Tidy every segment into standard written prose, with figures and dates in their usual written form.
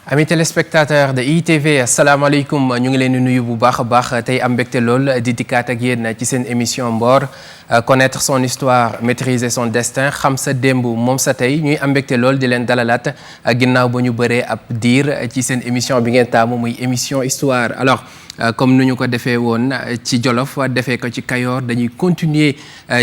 Amis téléspectateurs de ITV asalaamaaleykum ñu ngi leen di nuyu bu baax a baax tey am mbégte lool di dikkaat ak yéen ci seen émission Mboor connaître son histoire maîtriser son destin xam sa démb moom sa tey ñuy am mbégte lool di leen dalalaat ginnaaw ba ñu bëree ab diir ci seen émission bi ngeen taamu muy émission histoire alors comme nu ñu ko defee woon ci Jolof defee ko ci Kayoor dañuy continuer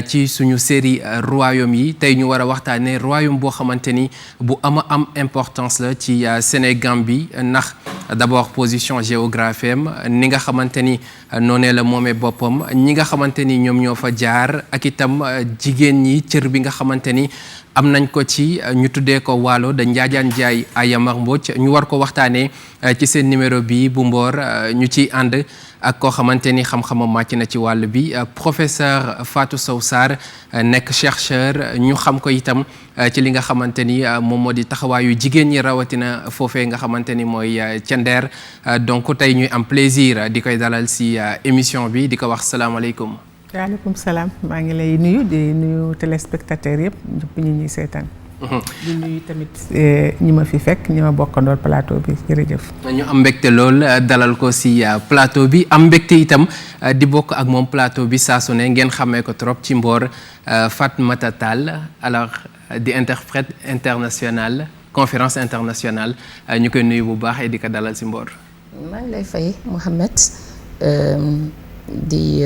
ci suñu série royaume yi tey ñu war a waxtaanee royaume boo xamante ni bu ama am importance la ci Sénégambie ndax d'abord position géographique am ni nga xamante ni noonee la moomee boppam ñi nga xamante ni ñoom ñoo fa jaar ak itam jigéen ñi cër bi nga xamante ni am nañ ko ci ñu tuddee ko Waalo da Njaajaan Njaay Ayamar Mbodj ñu war ko waxtaanee ci seen numéro bi bu Mboor ñu ciy ànd ak koo xamante ni xam-xamam màcc na ci wàll bi professeur Fatou Sow Sarr nekk chercheur ñu xam ko itam ci li nga xamante ni moom moo di taxawaayu jigéen ñi rawatina foofee nga xamante ni mooy ca Nder donc tey ñuy am plaisir di koy dalal si émission bi di ko wax salaamaaleykum. waaleykum salaam maa ngi lay nuyu di nuyu téléspectateurs yëpp ñëpp ñu ñuy seetaan. di nuyu tamit ñi ma fi fekk ñi ma bokkandoor plateau bi jërëjëf. ñu am mbégte lool dalal ko si plateau bi am mbégte itam di bokk ak moom plateau bi saa su ne ngeen xamee ko trop ci Mboor Fatmata Tall alors di interprète international conférence internationale ñu koy nuyu bu baax et di ko dalal si Mboor. maa ngi lay fay Mouhamed. di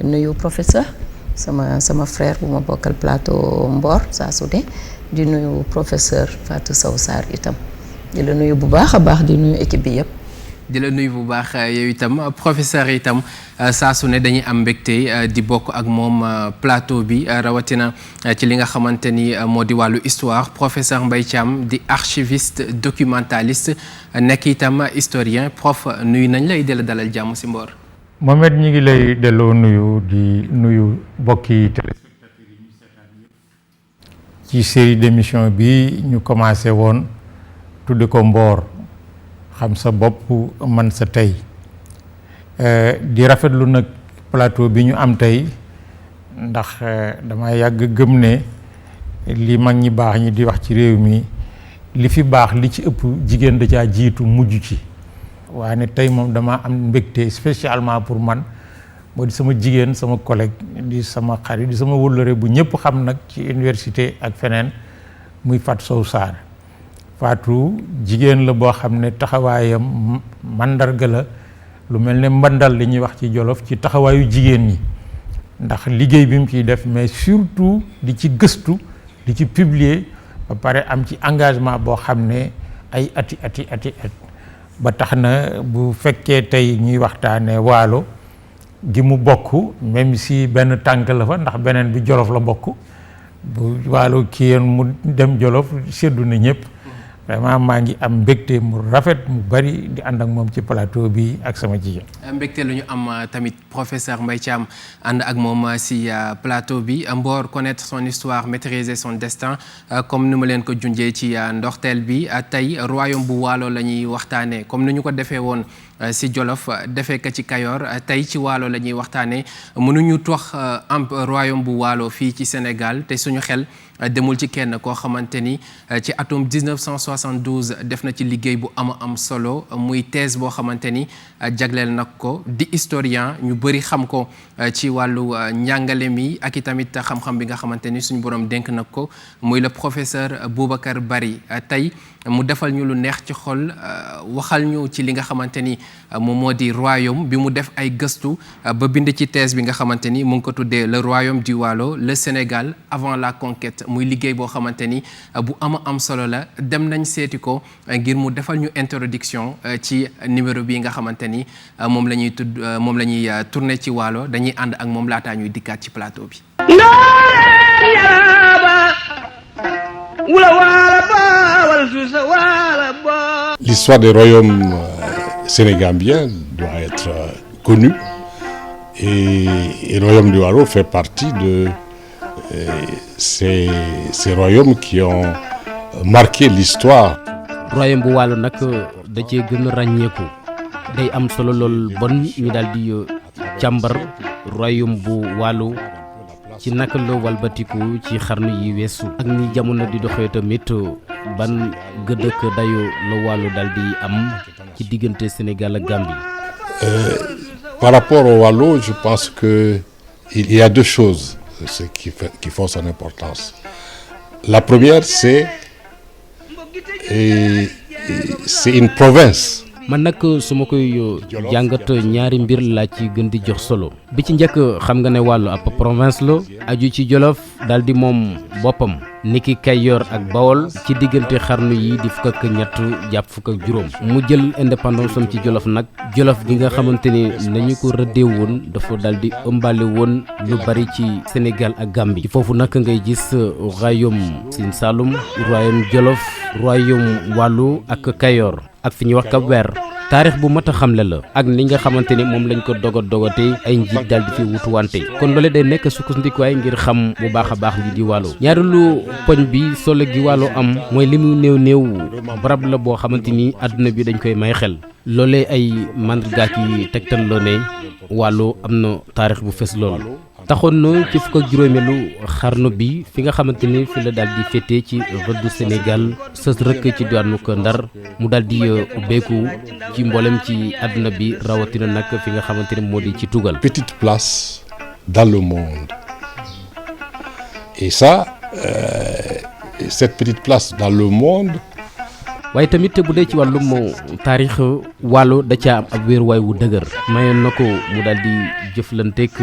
nuyu professeur sama frère bu ma bokkal plateau Mboor saa su ne di nuyu professeur Fatou Sow Sarr itam di la nuyu bu baax a baax di nuyu équipe bi yëpp. di la nuyu bu baax yow itam professeur itam saa su ne dañuy am mbégte di bokk ak moom plateau bi rawatina ci li nga xamante ni moo di wàllu histoire professeur Mbaye Thiam di archiviste documentaliste nekk itam historien prof nuyu nañ lay dala dalal jàmm si Mboor. Mohamed ñi ngi lay delloo nuyu di nuyu mbokki téléspectateurs yi ñu seetaan yëpp ci série d'émission bi ñu commencé woon tudde ko Mboor xam sa bopp man sa tey di rafetlu nag plateau bi ñu am tey ndax dama yàgg gëm ne li mag ñi baax ñi di wax ci réew mi li fi baax li ci ëpp jigéen da caa jiitu mujj ci waaye ne tey moom dama am mbégte spécialement pour man moo di sama jigéen sama collègue di sama xarit di sama wëllëre bu ñëpp xam nag ci université ak feneen muy Fatou Sow Sarr Fatou jigéen la boo xam ne taxawaayam mandarga la lu mel ne mbandal li ñuy wax ci Jolof ci taxawaayu jigéen ñi ndax liggéey bi mu ciy def mais surtout di ci gëstu di ci publier ba pare am ci engagement boo xam ne ay ati ba tax na bu fekkee tey ñuy waxtaanee Waalo gi mu bokk même si benn tànk la fa ndax beneen bi Jolof la bokk bu Waalo kii yéen mu dem Jolof seddu na ñëpp vraiment maa ngi am mbégte mu rafet mu bari di ànd ak moom ci plateau bi ak sama jigéen. mbégte lu ñu am tamit professeur Mbaye Thiam ànd ak moom si plateau bi Mboor connaître son histoire maîtriser son destin comme ni ma leen ko junjee ci ndorteel bi tey royaume bu Waalo la ñuy waxtaanee comme ni ñu ko defee woon si Jolof defee ko ci Kayoor tey ci Waalo la ñuy waxtaanee mënuñu tox am royaume bu Waalo fii ci Sénégal te suñu xel demul ci kenn koo xamante ni ci atum 1972 def na ci liggéey bu am solo muy thèse boo xamante ni jagleel nag ko di historien ñu bëri xam ko ci wàllu njàngale mi ak i tamit xam-xam bi nga xamante ni suñu borom dénk nag ko muy le professeur Boubacar Bari tey mu defal ñu lu neex ci xol waxal ñu ci li nga xamante ni moom moo di royaume bi mu def ay gëstu ba bind ci thèse bi nga xamante ni mu ngi ko tuddee le royaume du Waalo le Sénégal avant la conquête muy liggéey boo xamante ni bu am solo la dem nañ seeti ko ngir mu defal ñu introduction ci numéro bi nga xamante ni moom la ñuy tourné ci Waalo dañuy ànd ak moom laataa ñuy dikkaat ci plateau bi. L'histoire des royaumes sénégambiens doit être connue et le royaume du Waalo fait partie de ces royaumes qui ont marqué l'histoire. royaume bu Waalo nag da cee gën a ràññeeku day am solo lool bon ñu daal di càmbar royaume bu Waalo ci naka la walbatiku ci xarnu yi weesu ak ni jamono di doxee tamit ban gëdëk dayo la Waalo daal di am ci diggante Sénégal ak Gambie. Par rapport au Waalo, je pense que il y a deux choses qui font son importance. La première, c'est une province. man nag su ma koy jàngat ñaari mbir laa ci gën di jox solo bi ci njëkk xam nga ne Waalo ab province la aju ci Jolof daal di moom boppam niki Kayoor ak Bawol ci diggante xarnu yi di fukk ak ñett jàpp fukk ak juróom mu jël indépendance am ci Jolof nag Jolof gi nga xamante ni nañu ko rëddee woon dafa daal di ëmbaale woon lu bari ci Sénégal ak Gambie ci foofu nag ngay gis royaume Sine Saloum royaume Jolof royaume Waalo ak Kayoor ak fi ñuy wax Cap-Vert taarix bu mat a xamle la ak ni nga xamante ni moom lañ ko dogatee ay njiit daal di fi wutu wante kon loole day nekk sukkandikuwaay ngir xam bu baax a baax li di Waalo ñaareelu poñ bi solo gi Waalo am mooy li mu néew barab la boo xamante ni àdduna bi dañ koy may xel loolee ay mandargaak yi tegtal loo ne Waalo am na taarix bu fes lool taxoon na ci fukk ak juróomeelu xarnu bi fi nga xamante ni fi la daal di féete ci rëddu Sénégal sës rëkk ci diwaanu ko Ndar mu daal di ubbeeku ci mboolem ci àdduna bi rawatina nag fi nga xamante ni moo di ci tugal. Petite place dans le monde et ça cette petite place dans le monde. waaye tamit bu dee ci wàllum taarix Waalo da ca am ab wéeruwaay wu dëgër mayoon na ko mu daal di jëflanteeg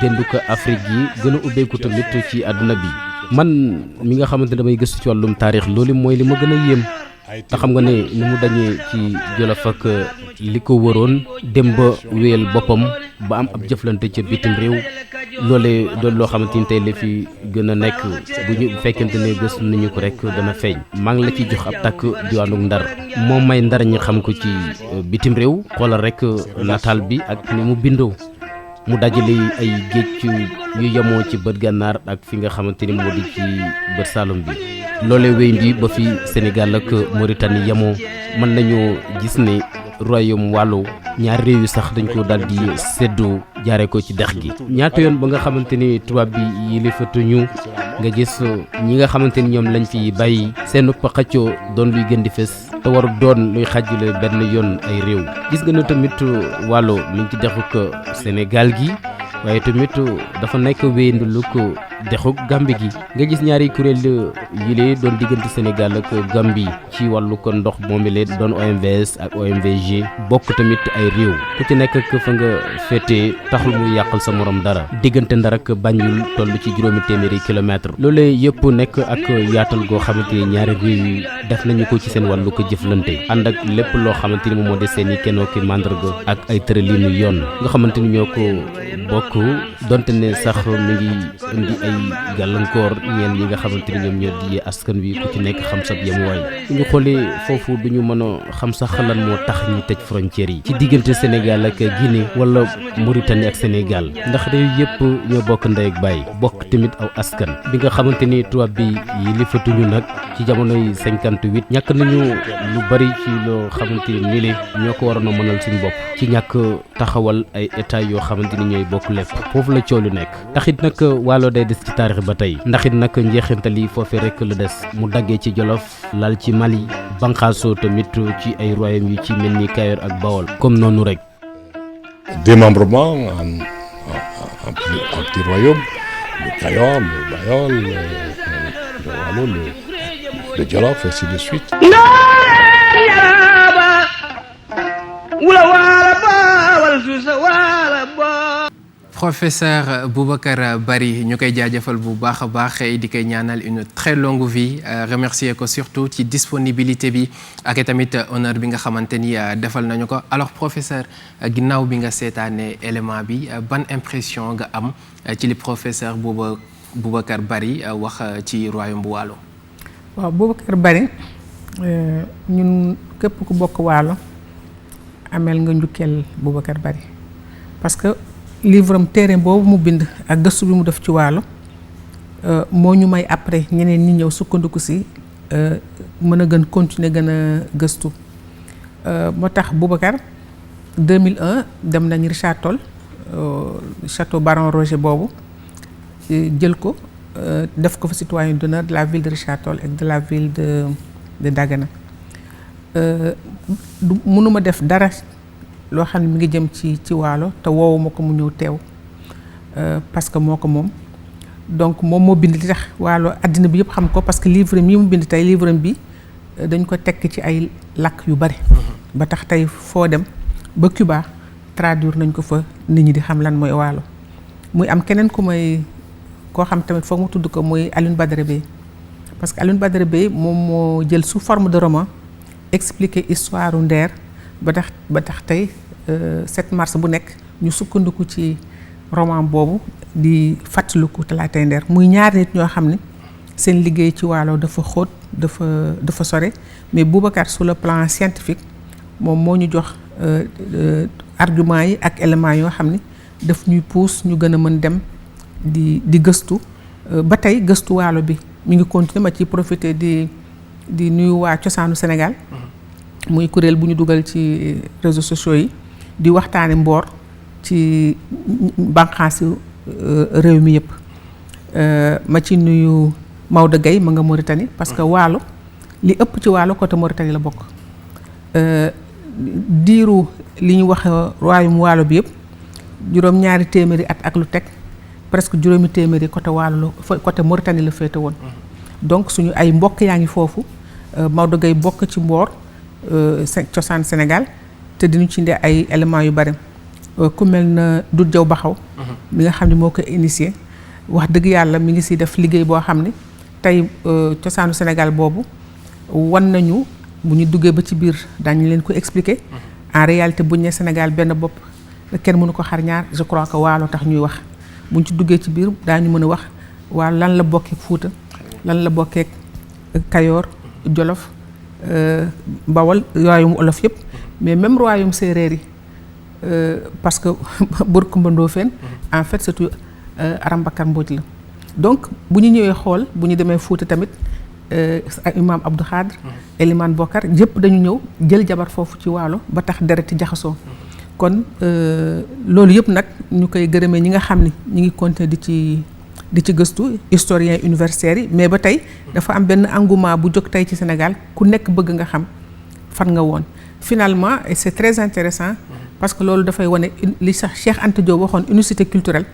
déndu ko Afrique yi gën a ubbeeku tamit ci àdduna bi man mi nga xamante damay gëstu ci wàllum taarix loolu mooy li ma gën a yéem te xam nga ne ni mu dañee ci Jolof ak li ko wëroon dem ba wéyal boppam ba am ab jëflante ca bitim réew loolee doon loo xamante ni tey la fi gën a nekk bu ñu fekkente ne gëstu nañu ko rek dana feeñ maa ngi la ci jox ab takk diwaanu Ndar moom may Ndar ñi xam ko ci bitim réew xoolal rek nataal bi ak ni mu bindoo mu dajale ay géej yu yemoo ci bët gànnaar ak fi nga xamante ni moo di ci bët Saalum bi loolee wéy bi ba fi Sénégal ak Mauritanie yemoo mën nañoo gis ne royaume Waalo ñaari réew yi sax dañ ko daal di séddoo jaaree ko ci dex gi ñaata yoon ba nga xamante ni tubaab bi yilifatuñu nga gis ñi nga xamante ni ñoom lañ fi bàyyi seen xëccoo doon luy gën di fes te waru doon luy xàjjale benn yoon ay réew gis nga ne tamit Waalo mi ngi ci dexuk Sénégal gi waaye tamit dafa nekk wéyandu lu ko dexuk Gambie gi nga gis ñaari kuréel yile doon diggante Sénégal ak Gambie ci wàllu ko ndox moom la doon OMVS ak OMVG bokk tamit ay réew ku ci nekk ak fa nga féetee taxul mu yàqal sa morom dara diggante Ndar ak Banjul toll ci 700 kilomètres loolee yëpp nekk ak yaatal goo xamante ni ñaari réew yi def nañu ko ci seen wàllu ko jëflante ànd ak lépp loo xamante ni moom moo de seen i kennoo ki mandarga ak ay tërëliinu yoon nga xamante ni ñoo ko bokk donte ne sax mi ngi indi ay gàllankoor ñeen yi nga xamante ni ñoom ñoo di askan wi ku ci nekk xam sab yemuwaay bu ñu xoolee foofu duñu mën a xam sax lan moo tax ñi tëj frontières yi ci diggante Sénégal ak Guinée wala Mauritanie ak Sénégal ndax réew yëpp ñoo bokk ndey ak baay bokk tamit aw askan bi nga xamante ni tubaab bi yilifatuñu nag ci jamonoy 58 ñàkk nañu lu bari ci loo xamante ni li ñoo ko waroon a mënal suñu bopp ci ñàkk taxawal ay état yoo xamante ni ñooy bokk lépp foofu la coow lu nekk taxit nag Waalo day des ci taarix ba tey ndaxit nag njeexintal yi foofee rek la des mu daggee ci Jolof laal ci Mali banqaasoo tamit ci ay royaume yu ci mel ni Kayoor ak Bawol comme noonu rek. Démembrement en petits royaumes, le Kayoor, le Bawol, le Waalo, le Jolof, ainsi de suite. Professeur Boubacar Bari ñu koy jaajëfal bu baax a baax di koy ñaanal une très longue vie remercier ko surtout ci disponibilité bi ak tamit honneur bi nga xamante ni defal nañu ko alors professeur ginnaaw bi nga seetaanee élément bi ban impression nga am ci li professeur Boubacar Bari wax ci royaume bu Waalo. waaw Boubacar Bari ñun képp ku bokk Waalo ameel nga njukkeel Boubacar Bari parce que livre am téere boobu mu bind ak gëstu bi mu def ci Waalo moo ñu may après ñeneen ñi ñëw sukkandiku si mën a gën continuer gën a gëstu moo tax Boubacar 2001 dem nañ Richard Toll château Baron Roger boobu jël ko def ko fa citoyen d'honneur de la ville de Richard Toll et de la ville de Dagana mënuma def dara loo xam ne mi ngi jëm ci Waalo te woowuma ko mu ñëw teew parce que moo ko moom donc moom moo bind li tax Waalo àddina bi yëpp xam ko parce que livre mi mu bind tey livre bi dañ ko tekk ci ay làkk yu bari ba tax tey foo dem ba Cuba traduire nañ ko fa nit ñi di xam lan mooy Waalo muy am keneen ku may koo xam tamit foog mu tudd ko muy Alioune Badara Beye parce que Alioune Badara Beye moom moo jël sous forme de roman expliquer histoire u Nder ba tax tey 7 mars bu nekk ñu sukkandiku ci roman boobu di fàttaliku Talaatay Nder muy ñaari nit ñoo xam ne seen liggéey ci Waalo dafa xóot dafa sore mais Boubacar sur le plan scientifique moom moo ñu jox argument yi ak éléments yoo xam ne daf ñuy pousse ñu gën a mën dem di gëstu ba tey gëstu Waalo bi mi ngi continuer ma ci profiter di nuyu waa cosaanu Sénégal muy kuréel bu ñu dugal ci réseaux sociaux yi di waxtaane mboor ci bànqaasi réew mi yëpp ma ci nuyu Maodo Gueye ma nga Mauritanie parce que Waalo li ëpp ci Waalo côté Mauritanie la bokk diiru li ñu wax royaume Waalo bi yëpp juróom-ñaari téeméeri at ak lu teg presque juróomi téeméeri côté Waalo la côté Mauritanie la féete woon donc suñu ay mbokk yaa ngi foofu Maodo Gueye bokk ci mboor cosaan Sénégal te dinu ci indi ay éléments yu bari ku mel na Doudou Diaw Baxaw mi nga xam ne moo ko initié wax dëgg yàlla mi ngi si def liggéey boo xam ne tey cosaanu Sénégal boobu wan nañu bu ñu duggee ba ci biir daañu leen ko expliquer en réalité buñ ne Sénégal benn bopp kenn mënu ko xar ñaar je crois que Waalo tax ñuy wax buñ ci duggee ci biir daañu mën a wax Waalo lan la bokkee Fuuta lan la bokkee Kayoor Jolof Bawol royaume Olof yëpp mais même royaume séeréer yi parce que Buur Kumba Ndoofeen en fait surtout Arambakar Mbodj la donc bu ñu ñëwee xool bu ñu demee Fuuta tamit Imam Abdou Khadre Elimane Bokar yëpp dañu ñëw jël jabar foofu ci Waalo ba tax dereti jaxasoo kon loolu yëpp nag ñu koy gërëmee ñi nga xam ni ñi ngi continuer di ci gëstu historien universitaires yi mais ba tey dafa am benn engouement bu jóg tey ci Sénégal ku nekk bëgg nga xam fan nga woon finalement et c'est très intéressant parce que loolu dafay wane li sax Cheikh Anta Diop waxoon unicité culturelle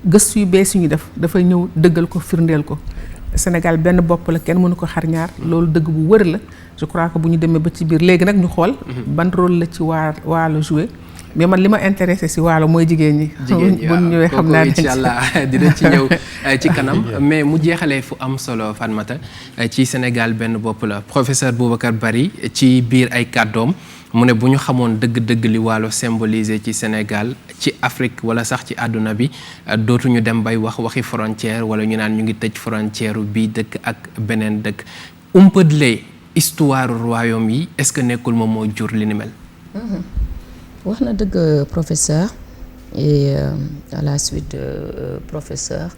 gëstu yu bees yu ñu def dafay ñëw dëggal ko firndeel ko Sénégal benn bopp la kenn mënu ko xar ñaar loolu dëgg bu wër la je crois que bu ñu demee ba ci biir léegi nag ñu xool ban rôle la ci Waalo joué mais man li ma intéressé si Waalo mooy jigéen ñi bu ñu ñëwee xam naa incha allah dina ci ñëw ci kanam mais mu jeexalee fu am solo Fatmata ci Sénégal benn bopp la professeur Boubacar Bari ci biir ay kàddoom mu ne bu ñu xamoon dëgg-dëgg li Waalo symbolisé ci Sénégal ci Afrique wala sax ci àdduna bi dootuñu dem bay waxi frontière wala ñu naan ñu ngi tëj frontière bii dëkk ak beneen dëkk umpëdlee histoire royaume yi est-ce que nekkul moom moo jur li ni mel. wax na dëgg professeur et à la suite de professeur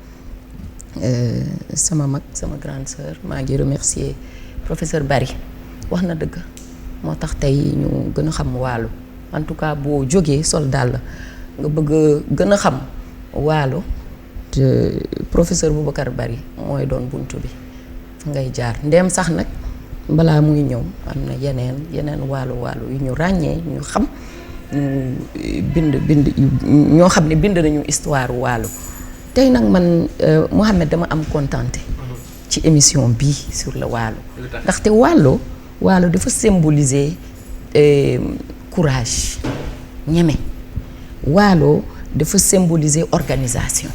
sama mag sama grande sœur maa ngi remercier professeur Bari wax na dëgg moo tax tey ñu gën a xam Waalo en tout cas boo jógee soldat la nga bëgg gën a xam Waalo te professeur Boubacar Bari mooy doon buntu bi fa ngay jaar ndeem sax nag balaa muy ñëw am na yeneen waalo yu ñu ràññee ñu xam ñu bind ñoo xam ne bind nañu histoire Waalo tey nag man Mohamed dama am contenté ci émission bii sur le Waalo ndaxte Waalo dafa symboliser courage ñeme Waalo dafa symboliser organisation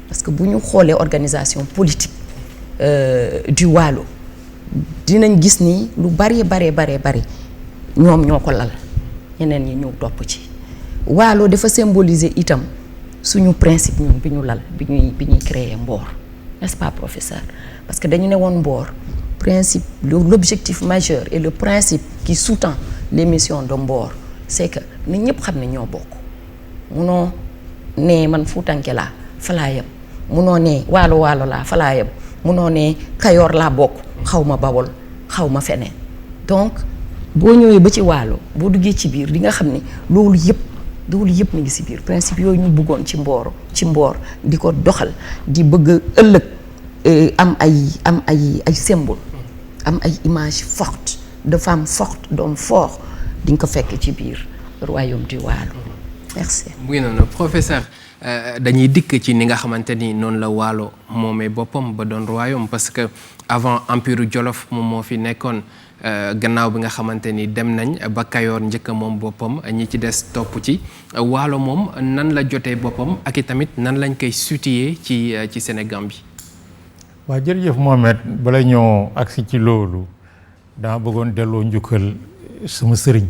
parce que bu ñu xoolee organisation politique du Waalo dinañ gis ni lu bari ñoom ñoo ko lal ñeneen ñi ñëw topp ci Waalo dafa symboliser itam suñu principe ñun bi ñu lal bi ñuy créer Mboor n'est-ce pas professeur? Parce que dañu ne woon Mbour principe l'objectif majeur et le principe qui sous-tend l'émission de Mbour c'est que nit ñëpp xam ne ñoo bokk. munoo ne man Fuutanke laa fa laa yem, munoo ne waalo laa fa laa yem, munoo ne Kayoor laa bokk xaw ma Bawol xaw ma feneen. donc boo ñëwee ba ci waalo boo duggee ci biir di nga xam ne loolu yëpp mi ngi ci biir principe yooyu ñu bëggoon ci Mboor di ko doxal di bëgg ëllëg am ay symbole, am ay image forte de femme forte d'homme fort di nga ko fekk ci biir royaume du Waalo. merci. mu ngi noonu professeur dañuy dikk ci ni nga xamante ni noonu la Waalo moomee boppam ba doon royaume parce que avant empire Jolof moom moo fi nekkoon. Gannaaw bi nga xamante ni dem nañ ba Kayoor njëkk moom boppam ñi ci des topp ci Waalo moom nan la jotee boppam ak i tamit nan lañ koy situer ci Sénégal bi. waaw jërëjëf Mohamed bala ñoo agsi ci loolu dama bëggoon delloo njukkal sama sëriñ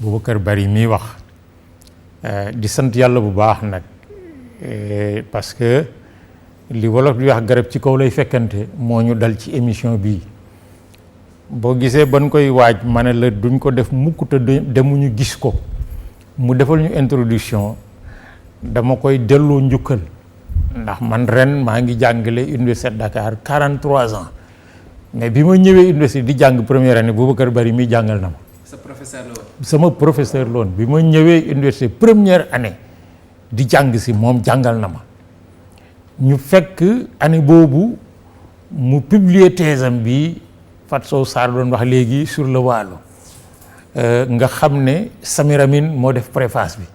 Boubacar Bari miy wax di sant yàlla bu baax nag parce que li wolof di wax garab ci kaw lay fekkante moo ñu dal ci émission bii. boo gisee ban koy waaj ma ne la duñ ko def mukk te demuñu gis ko mu defal ñu introduction dama koy delloo njukkal ndax man ren maa ngi jàngale université Dakar 43 ans mais bi ma ñëwee université di jàng première année Boubacar Bari mi jàngal na ma. sa professeur la woon. sama professeur la woon bi ma ñëwee université première année di jàng si moom jàngal na ma ñu fekk année boobu mu publier thèse am bi. Fat Sow Sarr doon wax léegi sur le Waalo nga xam ne Samir Amin moo def préface bi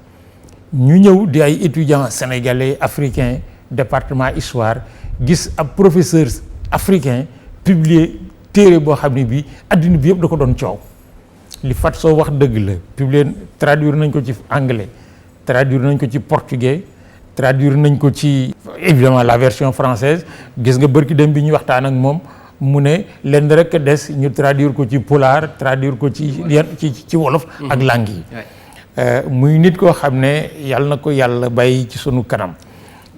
ñu ñëw di ay étudiants sénégalais africains département histoire gis ab professeur africain publier téere boo xam ne bii addina bi yëpp da ko doon coow li Fat Sow wax dëgg la publier traduire nañ ko ci anglais traduire nañ ko ci portugais traduire nañ ko ci évidemment la version française gis nga bërki dem bi ñuy waxtaan ak moom mu ne lenn rek des ñu traduire ko ci pulaar traduire ko ci wolof ak langue yi muy nit koo xam ne yàlla na ko yàlla bàyyi ci sunu kanam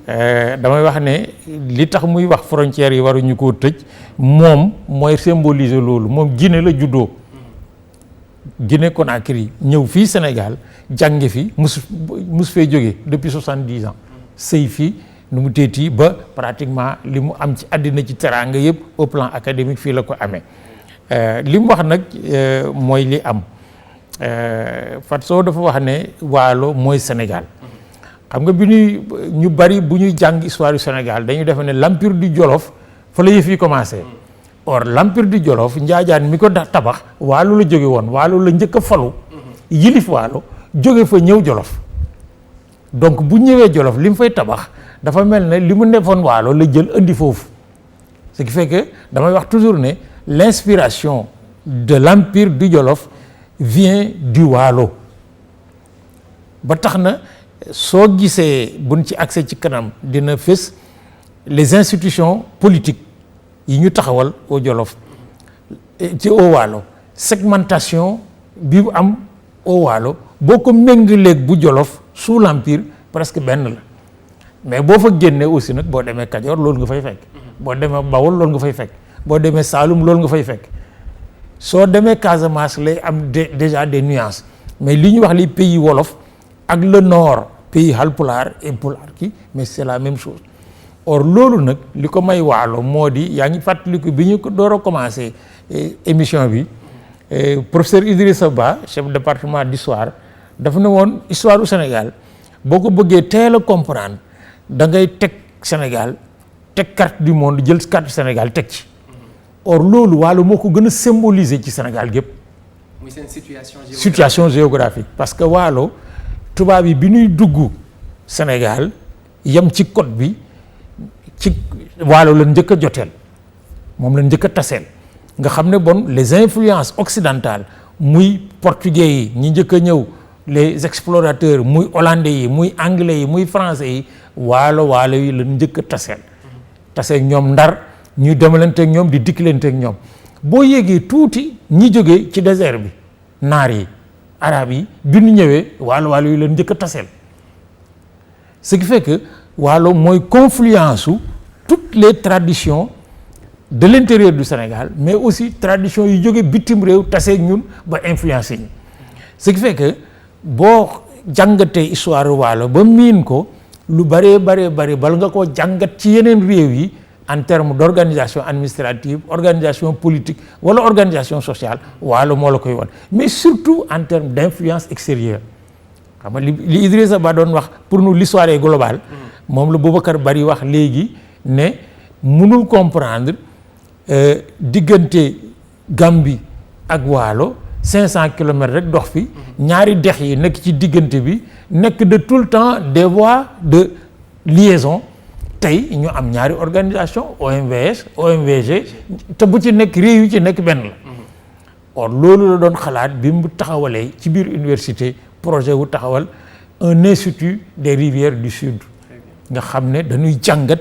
damay wax ne li tax muy wax frontières yi waruñu koo tëj moom mooy symboliser loolu moom Guinée la juddoo Guinée Conakry ñëw fii Sénégal jànge fi mus fee jógee depuis 70 ans sëy fii nu mu teeti ba pratiquement li mu am ci àddina ci teraanga yëpp au plan académique fii la ko amee li mu wax nag mooy li am Fat Sow dafa wax ne Waalo mooy Sénégal xam nga bi ñu bari bu ñuy jàng histoire du Sénégal dañuy defe ne l'empire du Jolof fa la yëf yi commencé or l'empire du Jolof Njaajaan mi ko tabax Waalo la jóge woon Waalo la njëkk a falu yilif Waalo jóge fa ñëw Jolof donc bu ñëwee Jolof li mu fay tabax dafa mel ne li mu defoon Waalo la jël indi foofu ce qui fait que damay wax toujours ne l'inspiration de l'empire du Jolof vient du Waalo ba tax na soo gisee buñ ci accès ci kanam dina fës les institutions politiques yi ñu taxawal au Jolof ci au Waalo segmentation bi am au Waalo boo ko méngaleeg bu Jolof sous l'empire presque benn la mais boo fa génnee aussi nag boo demee Kajoor loolu nga fay fekk boo demee Bawol loolu nga fay fekk boo demee Saalum loolu nga fay fekk soo demee Casamance lay am déjà des nuances mais li ñu wax li pays wolof ak le nord pays Halpulaar et Pulaar ki mais c'est la même chose or loolu nag li ko may Waalo moo di yaa ngi fàttaliku bi ñu ko door a commencé émission bi professeur Idrissa Ba chef département d'histoire dafa ne woon histoire du Sénégal boo ko bëggee teel a comprendre da ngay teg Sénégal teg carte du monde jël carte Sénégal teg ci or loolu Waalo moo ko gën a symboliser ci Sénégal gépp muy seen situation géographique parce que Waalo tubaab yi bi ñuy dugg Sénégal yem ci côte bi ci Waalo la njëkk a joteel moom la njëkk a taseel nga xam ne bon les influences occidentales muy portugais yi ñi njëkk a ñëw les explorateurs muy hollandais yi muy anglais yi muy français yi waalo yi la njëkk a taseel ñoom Ndar ñuy demalanteeg ñoom di dikkalanteeg ñoom boo yéegee tuuti ñi jógee ci désert bi naar yi arab yi bi ñu ñëwee waalo yi la njëkk a taseel ce qui fait que Waalo mooy confluence su toutes les traditions de l'intérieur du Sénégal mais aussi traditions yu jóge bitim réew taseeg ñun ba influencé ñu ce qui fait que boo jàngatee histoire waalo ba miin ko lu bëree bal nga koo jàngat ci yeneen réew yi en termes d'organisation administrative organisation politique wala organisation sociale waalo moo la koy wan mais surtout en termes d'influence extérieure xam nga li Idrissa Ba doon wax pour nous l'histoire est globale moom la Boubacar Bari wax léegi ne mënul comprendre diggante Gambie ak waalo 500 kilomètres rek dox fi ñaari dex yi nekk ci diggante bi nekk de tout le temps des voies de liaison tey ñu am ñaari organisation OMVS OMVG te bu ci nekk réew yi ci nekk benn la or loolu la doon xalaat bi mu taxawalee ci biir université projet wu taxawal un institut des rivières du sud nga xam ne dañuy jàngat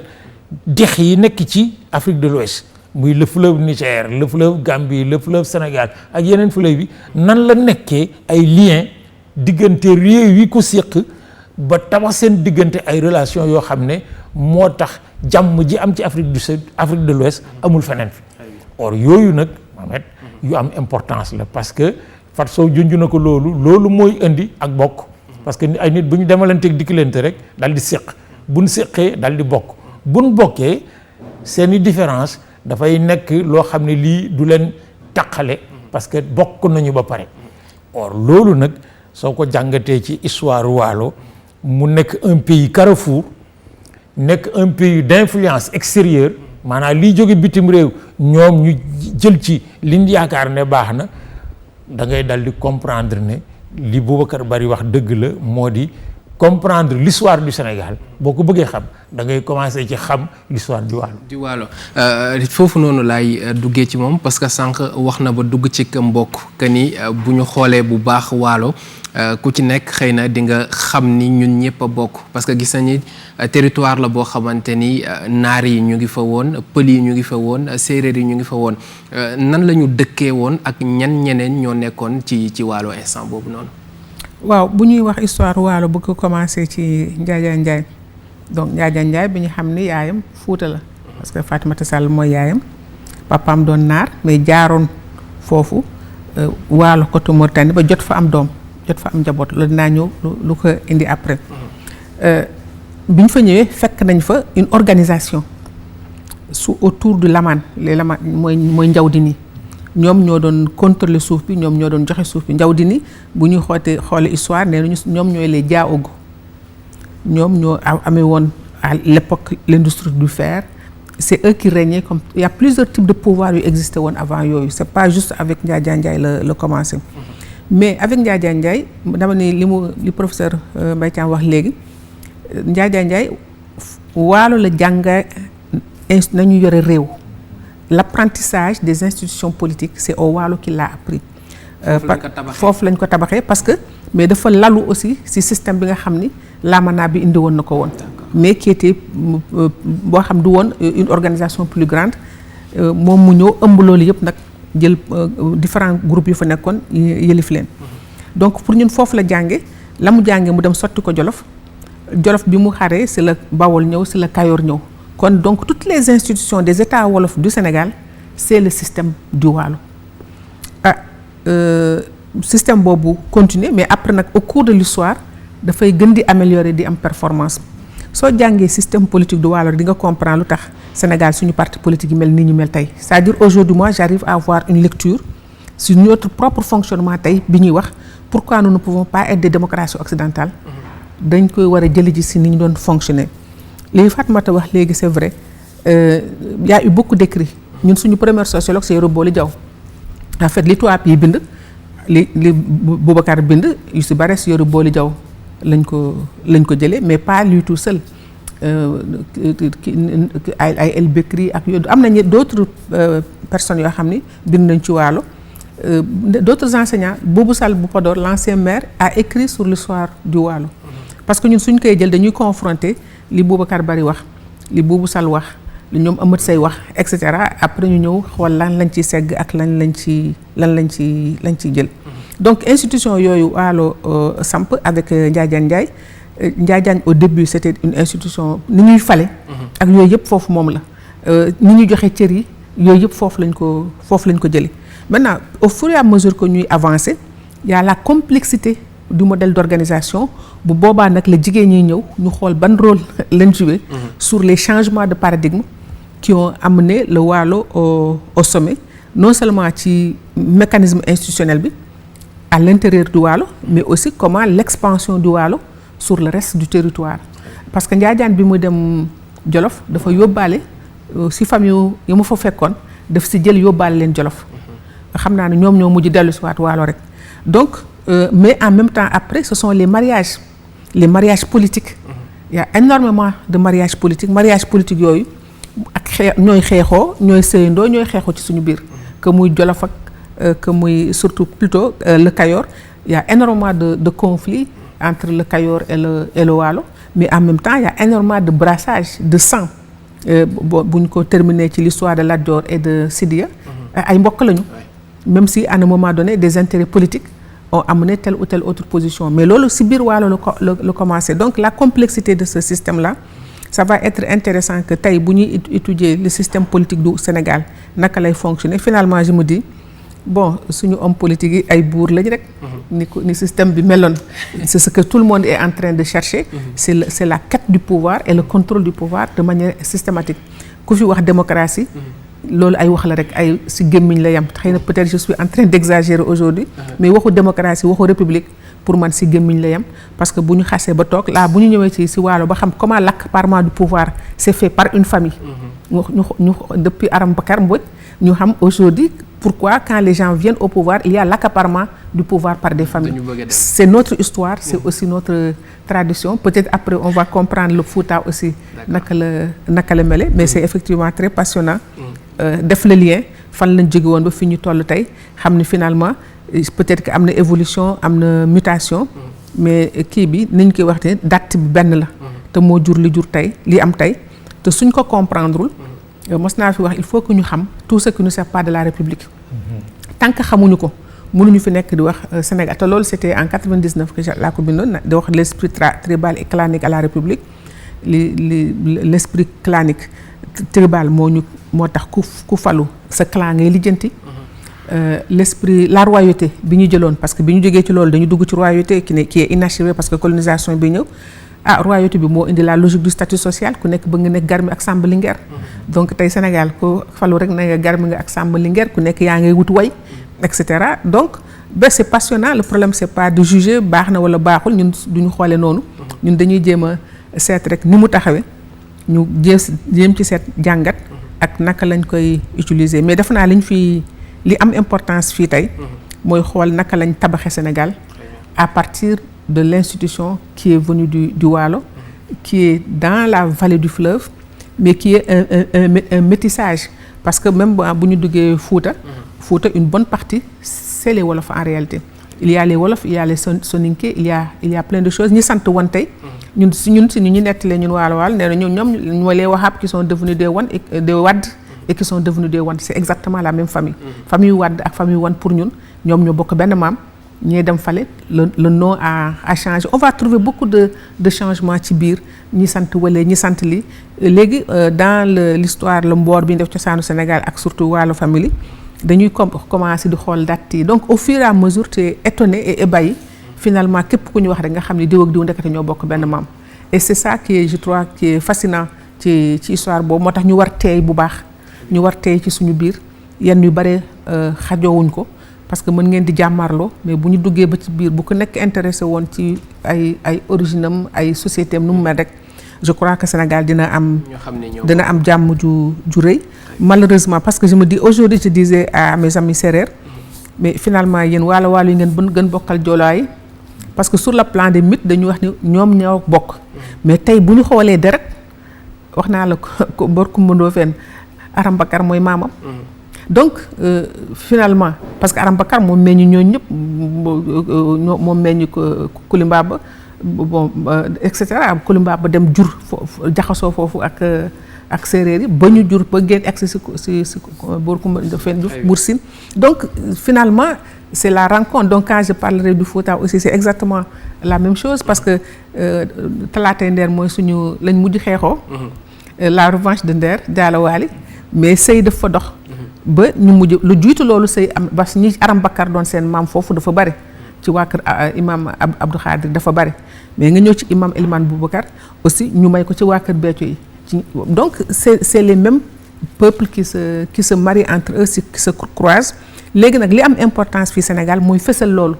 dex yi nekk ci Afrique de l'Ouest muy le fleuve Niger le fleuve Gambie le fleuve Sénégal ak yeneen fleuve yi nan la nekkee ay liens diggante réew yi ko séq ba tabax seen diggante ay relations yoo xam ne moo tax jàmm ji am ci Afrique du Sud Afrique de l'Ouest amul feneen fi or yooyu nag Mohamed yu am importance la parce que Fatou Sow junj na ko loolu mooy indi ak bokk parce que ay nit bu ñu demalanteeg dikkilante rek dal di séq buñ séqee dal di bokk buñ bokkee seeni différence dafay nekk loo xam ne lii du leen taqale parce que bokk nañu ba pare or loolu nag soo ko jàngatee ci histoire waalo mu nekk un pays carrefour nekk un pays d'influence extérieure maanaam liy jóge bitim réew ñoom ñu jël ci liñ yaakaar ne baax na da ngay dal di comprendre ne li Boubacar Bari wax dëgg la moo di comprendre l'histoire du Sénégal boo ko bëggee xam da ngay commencer ci xam l'histoire du Waalo. di Waalo foofu noonu laay duggee ci moom parce que sànq wax na ba dugg ci mbokk que ni bu ñu xoolee bu baax Waalo ku ci nekk xëy na di nga xam ni ñun ñëpp a bokk parce que gis nañu territoire la boo xamante ni naar yi ñu ngi fa woon pël yi ñu ngi fa woon séeréer yi ñu ngi fa woon nan la ñu dëkkee woon ak ñeneen ñoo nekkoon ci Waalo instant boobu noonu. waaw bu ñuy wax histoire waalo bu ko commencé ci Njaajaan Njaay donc Njaajaan Njaay bi ñu xam ni yaayam Fuuta la parce que Fatimata Sall mooy yaayam papaam doon naar mais jaaroon foofu waalo côté Mauritanie ba jot fa am doom jot fa am njaboot la dinaa ñëw lu ko indi après bi ñu fa ñëwee fekk nañ fa une organisation autour du lamaan les lamaan mooy Njawdini ñoom ñoo doon contrôler suuf bi ñoom ñoo doon joxe suuf bi Njawdini bu ñuy xoole histoire nee nañu ñoom ñooy les Diaogo ñoom ñoo amee woon à l'époque l'industrie du fer c'est eux qui régnaient comme il y a plusieurs types de pouvoirs yu existé woon avant yooyu c'est pas juste avec Njaajaan Njaay la commencé mais avec Njaajaan Njaay dama ne li professeur Mbaye Thiam wax léegi Njaajaan Njaay Waalo la jànga nañu yore réew l'apprentissage des institutions politiques c'est au Waalo qu'il l'a appris foofu lañ ko tabaxee parce que mais dafa lalu aussi ci système bi nga xam ni Lamana bi indi woon na ko woon mais qui était boo xam du woon une organisation plus grande moom mu ñëw ëmb loolu yëpp nag jël différents groupes yu fa nekkoon yëlif leen donc pour ñun foofu la jànge la mu jànge mu dem sotti ko Jolof bi mu xaree ci la Bawol ñëw ci la Kayoor ñëw kon donc toutes les institutions des États wolof du Sénégal c'est le système du Waalo système boobu continuer mais après nag au cours de l'histoire dafay gën di améliorer di am performance soo jàngee système politique du Waalo di nga comprendre lu tax Sénégal suñu parti politique yi mel ni ñu mel tey c'est-à-dire aujourd'hui moi j'arrive à avoir une lecture sur notre propre fonctionnement tey bi ñuy wax pourquoi nous ne pouvons pas être des démocraties occidentales dañ koy war a jëli ji si ni ñu doon fonctionner li Fatmata wax léegi c'est vrai y a eu beaucoup d'écrits ñun suñu premier sociologue c'est Yoro Boli Diaw en fait li tubaab yi bind li Boubacar bind yu si bare si Yoro Boli Diaw lañ ko jëlee mais pas lui tout seul ay El Bekri ak yooyu am nañu d'autres personnes yoo xam ni bind nañ ci Waalo d'autres enseignants Boubou Sall bu Podor l'ancien maire a écrit sur l'histoire du Waalo parce que ñun suñ koy jël dañuy confronter li Boubacar Bari wax li Boubou Sall wax li ñoom Amat Say wax et cetera après ñu ñëw xool lan lañ ci segg ak lan lañ ci jël donc institution yooyu Waalo samp avec Njaajaan Njaay Ndiadiane au début c'était une institution ni ñuy fale ak yooyu yëpp foofu moom la ni ñuy joxe cër yi yooyu yëpp foofu lañ ko jëlee. Maintenant au fur et à mesure que ñuy avancer il y a la complexité du modèle d'organisation bu boobaa nag la jigéen ñi ñëw ñu xool ban rôle lañ joué sur les changements de paradigme qui ont amené le Waalo au sommet, non seulement ci mécanisme institutionnel bi à l'intérieur du Waalo mais aussi comment l'expansion du Waalo sur le reste du territoire. Parce que Ndiadiane bi muy dem Jolof dafa yóbbaale si famille yi mu fa fekkoon daf si jël yóbbaale leen Jolof xam naa ne ñoom ñoo mujj dellu si waat Waalo rek donc mais en même temps après ce sont les mariages politiques. Il y a énormément de mariages politiques yooyu ak ñooy xeexoo ñooy sëyandoo ñooy xeexoo ci suñu biir que muy Jolof ak que muy surtout plutôt le Kayor. Il y a énormément de conflits entre le Kayor et le Waalo mais en même temps il y a énormément de brassage de sang bu ñu ko terminer ci l'histoire de Lat Dior et de Sidiya ay mbokk lañu même si à un moment donné des intérêts politiques ont amené telle ou telle autre position mais loolu si biir Waalo la commencé. Donc la complexité de ce système là ça va être intéressant que tey bu ñuy étudier le système politique du Sénégal naka lay fonctionner. Finalement je me dis bon suñu homme politique yi ay buur lañ rek ni système bi meloon. C'est ce que tout le monde est en train de chercher. C'est la quête du pouvoir et le contrôle du pouvoir de manière systématique. Ku fi wax démocratie loolu ay wax la rek ay si gémmiñ la yam xëy na peut-être je suis en train d'exagérer aujourd'hui mais waxu démocratie waxu république pour man si gémmiñ la yam parce que bu ñu xasee ba toog là bu ñu ñëwee si Waalo ba xam comment l'accaparement du pouvoir c'est fait par une famille ñu depuis Aram Bakar Mbodj ñu xam aujourd'hui pourquoi quand les gens viennent au pouvoir il y a l'accaparement du pouvoir par des familles. C'est notre histoire, c'est aussi notre tradition. Peut-être après on va comprendre le Fouta aussi naka la mele mais c'est effectivement très passionnant. Def le lien fan lañ jóge woon ba fi ñu toll tey xam ne finalement peut-être que am na évolution am na mutation mais kii bi niñ koy waxte date bi benn la te moo jur li jur tey li am tey te suñ ko comprendreul mos naa fi wax il faut que ñu xam tout ce qui nous sépare de la République tant que xamuñu ko mënuñu fi nekk di wax Sénégal te loolu c'était en 99 que laa ko bindoon di wax l'esprit tribal et clanique à la République l'esprit clanique tribal moo tax ku falu sa clan ngay lijjanti l'esprit la royauté bi ñu jëloon parce que bi ñu jógee ci loolu dañu dugg ci royauté qui est inachevée parce que colonisation bi ñëw royauté bi moo indi la logique du statut social ku nekk bëgg nga nekk Garmi ak Samba Linguère donc tey Sénégal ku falu rek na nga Garmi nga ak Samba Linguère ku nekk yaa ngay wut way et cetera donc c'est passionnant. Le problème c'est pas de juger baax na wala baaxul ñun duñu xoolee noonu ñun dañuy jéem a seet rek ni mu taxawee ñu jéem ci seet jàngat ak naka lañ koy utiliser mais def naa li am importance fii tey mooy xool naka lañ tabaxe Sénégal à partir de l'institution qui est venue du Waalo qui est dans la vallée du fleuve mais qui est un métissage parce que même bu ñu duggee Fouta une bonne partie c'est les Wolof en réalité. Il y a les Wolof, il y a les Soninké, il y a plein de choses. Ñi sant Wan tey ñun si ñu nettalee ñun Waalo nee na ñoom ñooy les Wahab qui sont devenus des Wan et des Wad et qui sont devenus des Wan. C'est exactement la même famille. Famille Wad ak famille Wan pour ñun ñoom ñoo bokk benn maam ñee dem fale le nom a changé. On va trouver beaucoup de changements ci biir ñi sant wala ñi sant li léegi dans l'histoire le mboor bi ñu def cosaanu Sénégal ak surtout Waalo famille dañuy commencer di xool date yi donc au fur et à mesure tu es étonné et ébahi finalement képp ku ñu wax rek nga xam ne diw ak diw ndekete ñoo bokk benn maam et c'est ça qui est je crois qui est fascinant ci histoire boobu moo tax ñu war teey bu baax ñu war teey ci suñu biir yenn yu bare xajoowuñ ko parce que mën ngeen di jàmmarloo mais bu ñu duggee ba ci biir bu ko nekk intéressé woon ci ay originam ay société am nu mu mel rek je crois que Sénégal dina am jàmm ju rëy malheureusement parce que je me dis aujourd'hui je disais à mes amis sérères mais finalement yéen waalo yi ngeen gën bokkal joolaa yi parce que sur le plan des mythes dañuy wax ni ñoom ñoo bokk mais tey bu ñu xoolee deret wax naa la ko Mboor Kumba Ndoofeen Aram Bakar mooy maamam donc finalement parce que Aram Bakar moom meññu ñooñu ñëpp moom meññu Kulimbaaba bon et cetera Kulimbaaba dem jur jaxasoo foofu ak séeréer yi ba ñu jur ba génn egsi si Mboor Kumba Ndoofeen Buur Siin donc finalement c'est la rencontre. Donc quand je parlerai du Fouta aussi c'est exactement la même chose parce que talaatay Nder mooy suñu lañ mujj xeexoo. La revanche de Nder Diallo Wali mais sëy daf fa dox. ba ñu mujj lu jiitu loolu sëy am parce que ñi Aram Bakar doon seen maam foofu dafa bari ci waa kër imam Abdou Khadir dafa bari mais nga ñëw ci imam Elimane Boubacar aussi ñu may ko ci waa kër Béthio yi donc c'est les mêmes peuples qui se marient entre eux qui se croisent léegi nag li am importance fii Sénégal mooy fësal loolu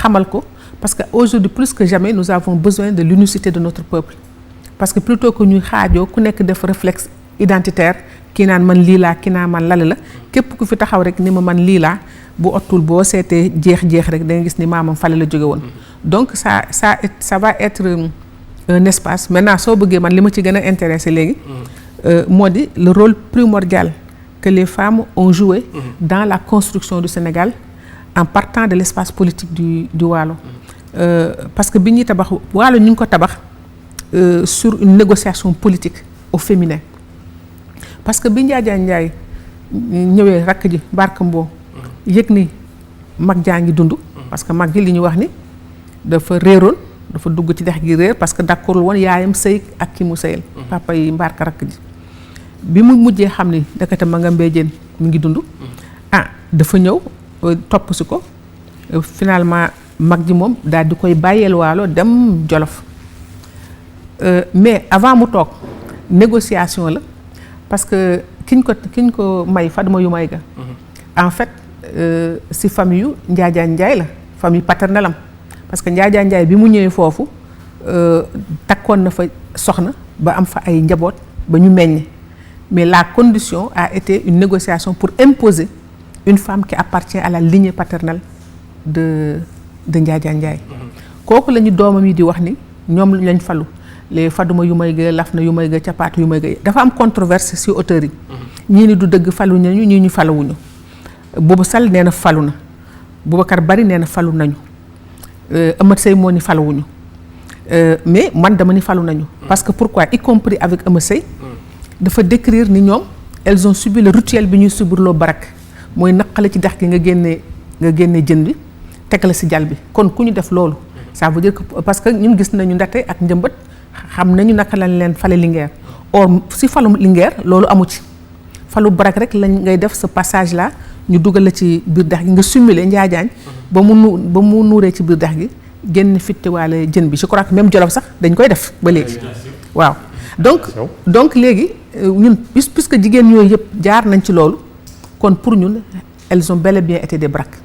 xamal ko parce que aujourd'hui plus que jamais nous avons besoin de l'unicité de notre peuple parce que plutôt que ñuy xaajoo ku nekk def réflexe identitaire kii naan man lii laa kii naan man lale la képp ku fi taxaw rek ni ma man lii laa bu ottul boo seetee jeex rek da nga gis ni maamam fale la jóge woon donc ça va être un espace maintenant soo bëggee man li ma ci gën a intéressé léegi moo di le rôle primordial que les femmes ont joué dans la construction du Sénégal en partant de l'espace politique du Waalo parce que bi ñuy tabax Waalo ñu ngi ko tabax sur une négociation politique au féminin parce que bi Njaajaan Njaay ñëwee rakk ji Barka Mboo yëg ni mag jaa ngi dund parce que mag gi li ñu wax ni dafa réeroon dafa dugg ci dex gi réer parce que d'accordul woon yaayam sëy ak ki mu sëyal papa yi Mbarka rakk ji bi mu mujjee xam ni dakate ma nga mbéjéen mu ngi dund dafa ñëw topp si ko finalement mag ji moom daal di koy bàyyeel Waalo dem Jolof mais avant mu toog négociation la parce que kiñ ko may Faduma yu may ga en fait si famille yu Njaajaan Njaay la famille paternelle am parce que Njaajaan Njaay bi mu ñëwee foofu takkoon na fa soxna ba am fa ay njaboot ba ñu meññ mais la condition a été une négociation pour imposer une femme qui appartient à la lignée paternelle de Njaajaan Njaay kooku la ñu doomam yi di wax ni ñoom lañ falu les Faduma yu may ga Lafna yu may ga Capaatu yu may ga dafa am controverse ci auteurs yi ñii ni du dëgg falu nañu ñii ñu faluwuñu Bouba Sall nee na falu na Boubacar Bari nee na falu nañu Amath Seye moo ni faluwuñu mais man dama ni falu nañu parce que pourquoi y compris avec Amath Seye dafa décrire ni ñoom elles ont subi le rituel bi ñuy subir loo barak mooy naqale ci dex gi nga génnee jën bi teg la ci jal bi kon ku ñu def loolu ça veut dire que parce que ñun gis nañu Ndate ak Njëmbat xam nañu naka lañ leen fale Linguère or si falu Linguère loolu amu ci falu barak rek lañ ngay def ce passage là ñu dugal la ci biir dex gi nga simuler Njaajaan ba mu nuuree ci biir dex gi génn fittiwaale jën bi je crois que même Jolof sax dañ koy def ba léegi waaw donc léegi ñun puisque jigéen yooyu yëpp jaar nañ ci loolu kon pour ñun elles ont bel et bien été des braques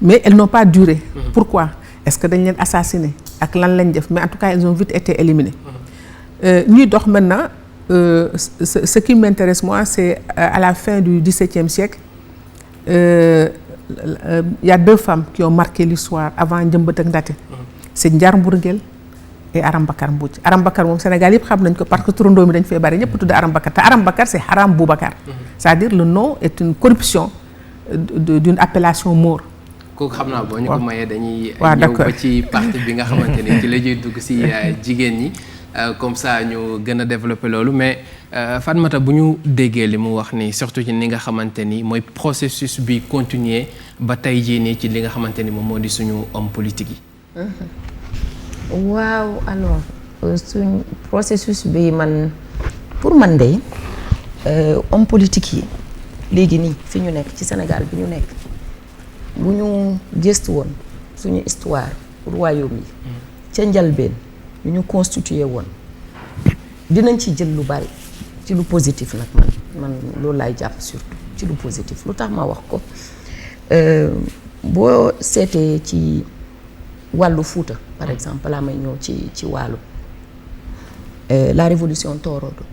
mais elles n'ont pas duré pourquoi est-ce que dañ leen assassiné ak lan lañ def mais en tout cas elles ont vite été éliminées ñuy dox maintenant ce qui m'intéresse moi c'est à la fin du XVIIe siècle y a deux femmes qui ont marqué l'histoire avant Njëmbat ak Ndate c'est Njar Mbourguel et Aram Bakar Mbodj Aram Bakar moom Sénégal yëpp xam nañ ko parce que turandoo mi dañ fee bari ñëpp tudd Aram Bakar te Aram Bakar c'est Haram Boubacar c'est-à-dire le nom est une corruption d'une appellation maure kooku xam naa boo ñu ko mayee dañuy ñëw ba ci partie bi nga xamante ni ci la ñuy dugg ci jigéen ñi comme ça ñu gën a développer loolu mais Fatmata bu ñu déggee li mu wax ni surtout ci ni nga xamante ni mooy processus bi continuer ba tey jii nii ci li nga xamante ni moom moo di suñu homme politique yi waaw alors suñ processus bi man pour man de homme politique yi léegi nii fi ñu nekk ci Sénégal bi ñu nekk bu ñu gëstu woon suñu histoire royaume yi ca njalbeen yu ñu constitué woon dinañ ci jël lu bari ci lu positif nag man loolu laay jàpp surtout ci lu positif lu tax ma wax ko boo seetee ci wàllu Fuuta par exemple balaa may ñëw ci wàllu la révolution Torodo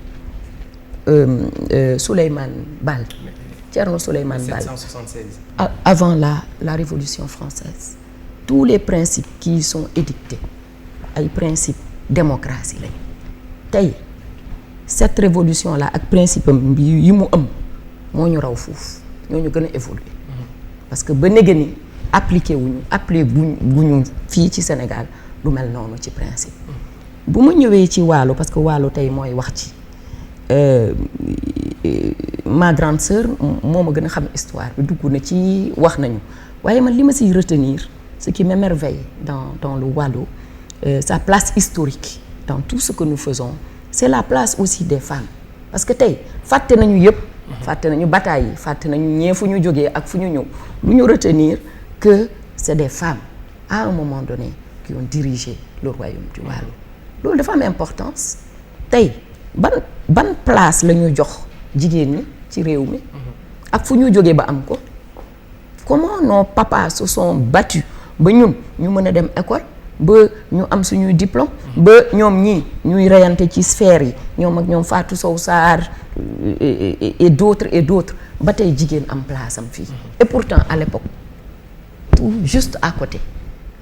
Souleymane Baal Thierno Souleymane Baal 776 avant la révolution française tous les principes qui sont édictés ay principes démocratie lañ tey cette révolution là ak principe am yi mu am moo ñu raw foofu ñoo ñu gën a évoluer parce que ba néega ni appliqué guñu fii ci Sénégal lu mel noonu ci principe bu ma ñëwee ci Waalo parce que Waalo tey mooy wax ci ma grande sœur moo ma gën a xam histoire bi dugg na ci wax nañu waaye man li ma siy retenir ce qui m'émerveille dans le Waalo sa place historique dans tout ce que nous faisons c'est la place aussi des femmes parce que tey fàtte nañu yëpp fàtte nañu bataille yi fàtte nañu ñee fu ñu jógee ak fu ñu ñëw lu ñu retenir que c'est des femmes à un moment donné qui ont dirigé le royaume du Waalo loolu dafa am importance tey ban place la ñu jox jigéen ñi ci réew mi ak fu ñu jógee ba am ko comment nos papas se sont battus ba ñun ñu mën a dem école ba ñu am suñuy diplôme ba ñoom ñii ñuy reyante ci sphère yi ñoom ak ñoom Fatou Sow Sarr et d'autres ba tey jigéen am place am fii et pourtant à l'époque tout juste à côté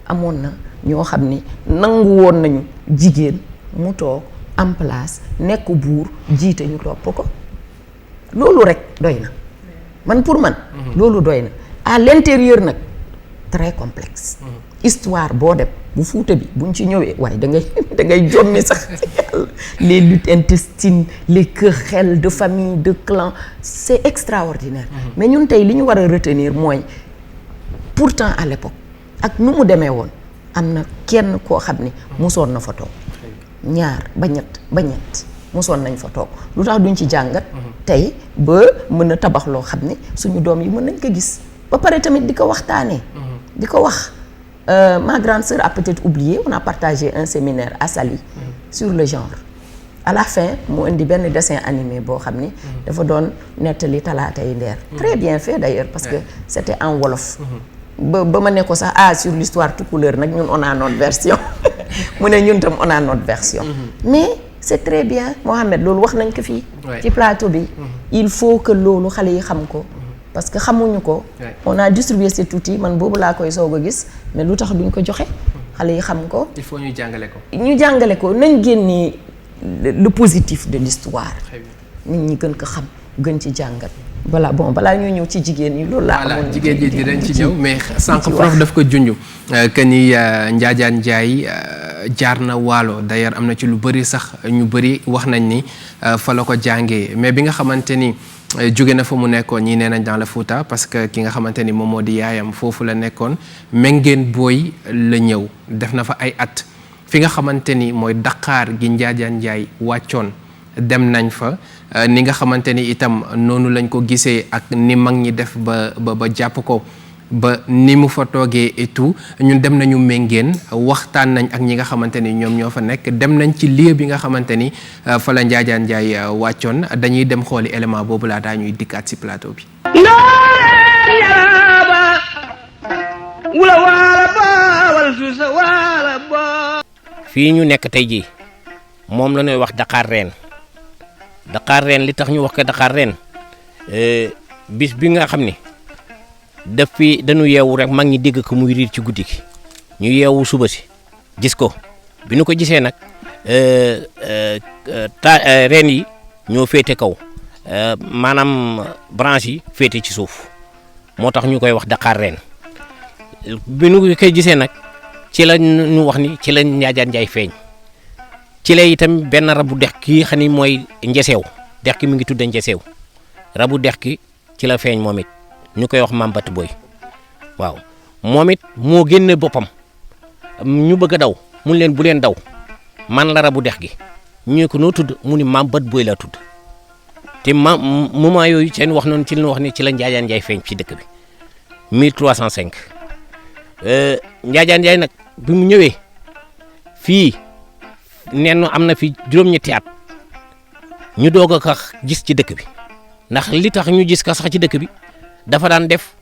amoon na ñoo xam ni nangu woon nañu jigéen mu toog am place nekk buur jiite ñu topp ko loolu rek doy na man pour man loolu doy na à l'intérieur nag très complexe histoire boo dem bu Fuuta bi buñ ci ñëwee waaye da ngay jommi sax yàlla les luttes intestines les querelles de famille de clan c'est extraordinaire mais ñun tey li ñu war a retenir mooy pourtant à l'époque ak nu mu demee woon am na kenn koo xam ni mosoon na fa toog ñaar ba ñett mosoon nañ fa toog lu tax duñ ci jàngat tey ba mën a tabax loo xam ne suñu doom yi mën nañ ko gis ba pare tamit di ko waxtaanee di ko wax ma grande sœur a peut-être oublié on a partagé un séminaire à Saly sur le genre à la fin mu indi benn dessin animé boo xam ni dafa doon nettali talaatay ndeer très bien fait d'ailleurs parce que c'était en wolof ba ma ne ko sax sur l'histoire tout couleur nag ñun on a notre version mu ne ñun tam on a notre version mais c'est très bien Mohamed loolu wax nañ ko fii ci plateau bi il faut que loolu xale yi xam ko parce que xamuñu ko on a distribué cet outil man boobu laa koy soog a gis mais lu tax duñ ko joxe xale yi xam ko il faut ñu jàngale ko nañ génne le positif de l'histoire nit ñi gën ko xam gën ci jàngat voilà bon balaa ñoo ñëw ci jigéen ñi loolu laa amoon jigéen ñi dinañ ci ñëw mais sànq prof daf ko junj que ni Njaajaan Njaay jaar na Waalo d'ailleurs am na ci lu bëri sax ñu bëri wax nañ ni fa la ko jàngee mais bi nga xamante ni jóge na fa mu nekkoon ñii nee nañ dans le Fouta parce que ki nga xamante ni moom moo di yaayam foofu la nekkoon Mengen Boy la ñëw def na fa ay at fi nga xamante ni mooy Dakar gi Njaajaan Njaay wàccoon dem nañ fa ni nga xamante ni itam noonu lañ ko gisee ak ni mag ñi def ba jàpp ko ba ni mu fa toogee et tout ñun dem nañu Mengen waxtaan nañ ak ñi nga xamante ni ñoom ñoo fa nekk dem nañ ci lieu bi nga xamante ni fa la Njaajaan Njaay wàccoon dañuy dem xooli élément boobu laa daa ñuy dikkaat ci plateau bi. fii ñu nekk tey jii moom la ñuy wax Dakar Reen Dakar Reen li tax ñu wax ko Dakar Reen bis bi nga xam ni depuis dañu yeewu rek mag ñi dégg ko muy riir ci guddi gi ñu yeewu suba si gis ko bi ñu ko gisee nag reen yi ñoo féete kaw maanaam branche yi féete ci suuf moo tax ñu koy wax Dakar Reen bi ñu koy gisee nag ci la ñu wax ni ci la Njaajaan Njaay feeñ ci la itam benn rabu dex ki xam ni mooy njeseew dex ki mi ngi tudda njeseew rabu dex ki ci la feeñ moom it ñu koy wax Maam Bat Boy waaw moom it moo génne boppam ñu bëgg a daw mun leen bu leen daw man la rabu dex gi ñu ko noo tudd mu ni Maam Bat Boy la tudd te moment yooyu seen wax noonu ci la wax ni ci la Njaajaan Njaay feeñ ci dëkk bi 1305 Njaajaan Njaay nag bi mu ñëwee fii nen am na fi juróom-ñetti at ñu doog a ko gis ci dëkk bi ndax li tax ñu gis ko sax ci dëkk bi dafa daan def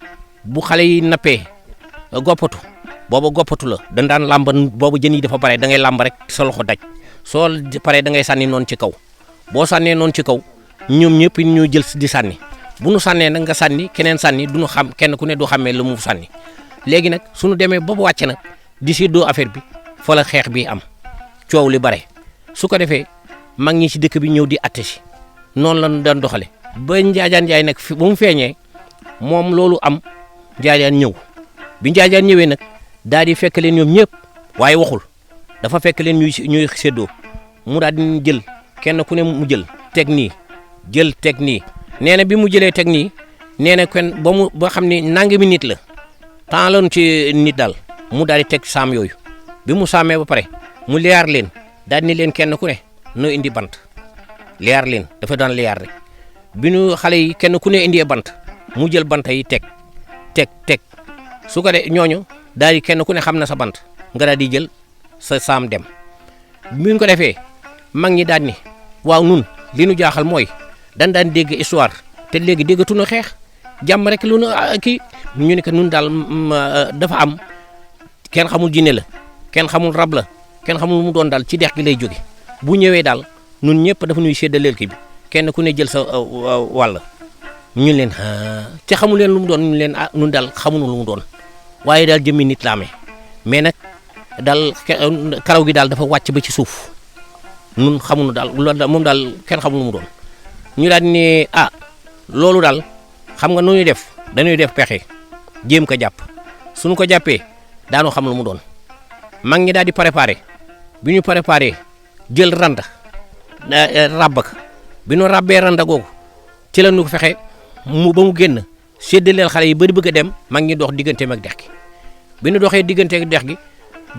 bu xale yi nappee goppatu booba goppatu la dañ daan làmb boobu jën yi dafa bare da ngay làmb rek sa loxo daj soo paree da ngay sànni noonu ci kaw boo sànnee noonu ci kaw ñoom ñëpp ñoo jël di sànni bu nu sànnee nag nga sànni keneen sànni du nu xam kenn ku ne du xàmmee lu mu sànni léegi nag suñu demee ba bu wàcc nag di séddoo affaire bi fa la xeex bi am coow li bare su ko defee mag ñi ci dëkk bi ñëw di atte si noonu la ñu daan doxale ba Njaajaan Njaay nag fi ba mu feeñee moom loolu am Njaajaan ñëw bi Njaajaan ñëwee nag daal di fekk leen ñoom ñëpp waaye waxul dafa fekk leen ñuy séddoo mu daal di jël kenn ku ne mu jël teg nii jël teg nii nee na bi mu jëlee teg nii nee na kenn ba xam ne nangami nit la temps loon ci nit daal mu daal di teg saam yooyu bi mu saamee ba pare mu liyaar leen daal ni leen kenn ku ne noo indi bant liyaar leen dafa daan liyaar rek bi nu xale yi kenn ku ne indee bant mu jël bant yi teg su ko de ñooñu daal di kenn ku ne xam na sa bant nga daal di jël sa saam dem bi ñu ko defee mag ñi daal ni waaw nun li nu jaaxal mooy daan dégg histoire te léegi déggatuñu xeex jàmm rek lu nu kii ñu ne que nun daal dafa am kenn xamul jinne la kenn xamul rab la kenn xamul lu mu doon daal ci dex gi lay jóge bu ñëwee daal nun ñëpp dafa ñuy séddaleel kii bi kenn ku ne jël sa wàll ñu leen te xamul leen lu mu doon ñu leen nun daal xamuñu lu mu doon waaye daal jëmmi nit la amee mais nag daal karaw gi daal dafa wàcc ba ci suuf nun xamuñu daal loolu moom daal kenn xamul lu mu doon ñu daal ne loolu daal xam nga nu ñuy def dañuy def pexe jéem ko jàpp suñu ko jàppee daanoo xam lu mu doon mag ñi daal di préparé bi ñu préparé jël randa ràbb ko bi ñu ràbbee randa googu ci la ñu fexe ba mu génn séddaleel xale yi bari bëgg a dem mag ñi dox digganteem ak dex gi bi ñu doxee diggante ak dex gi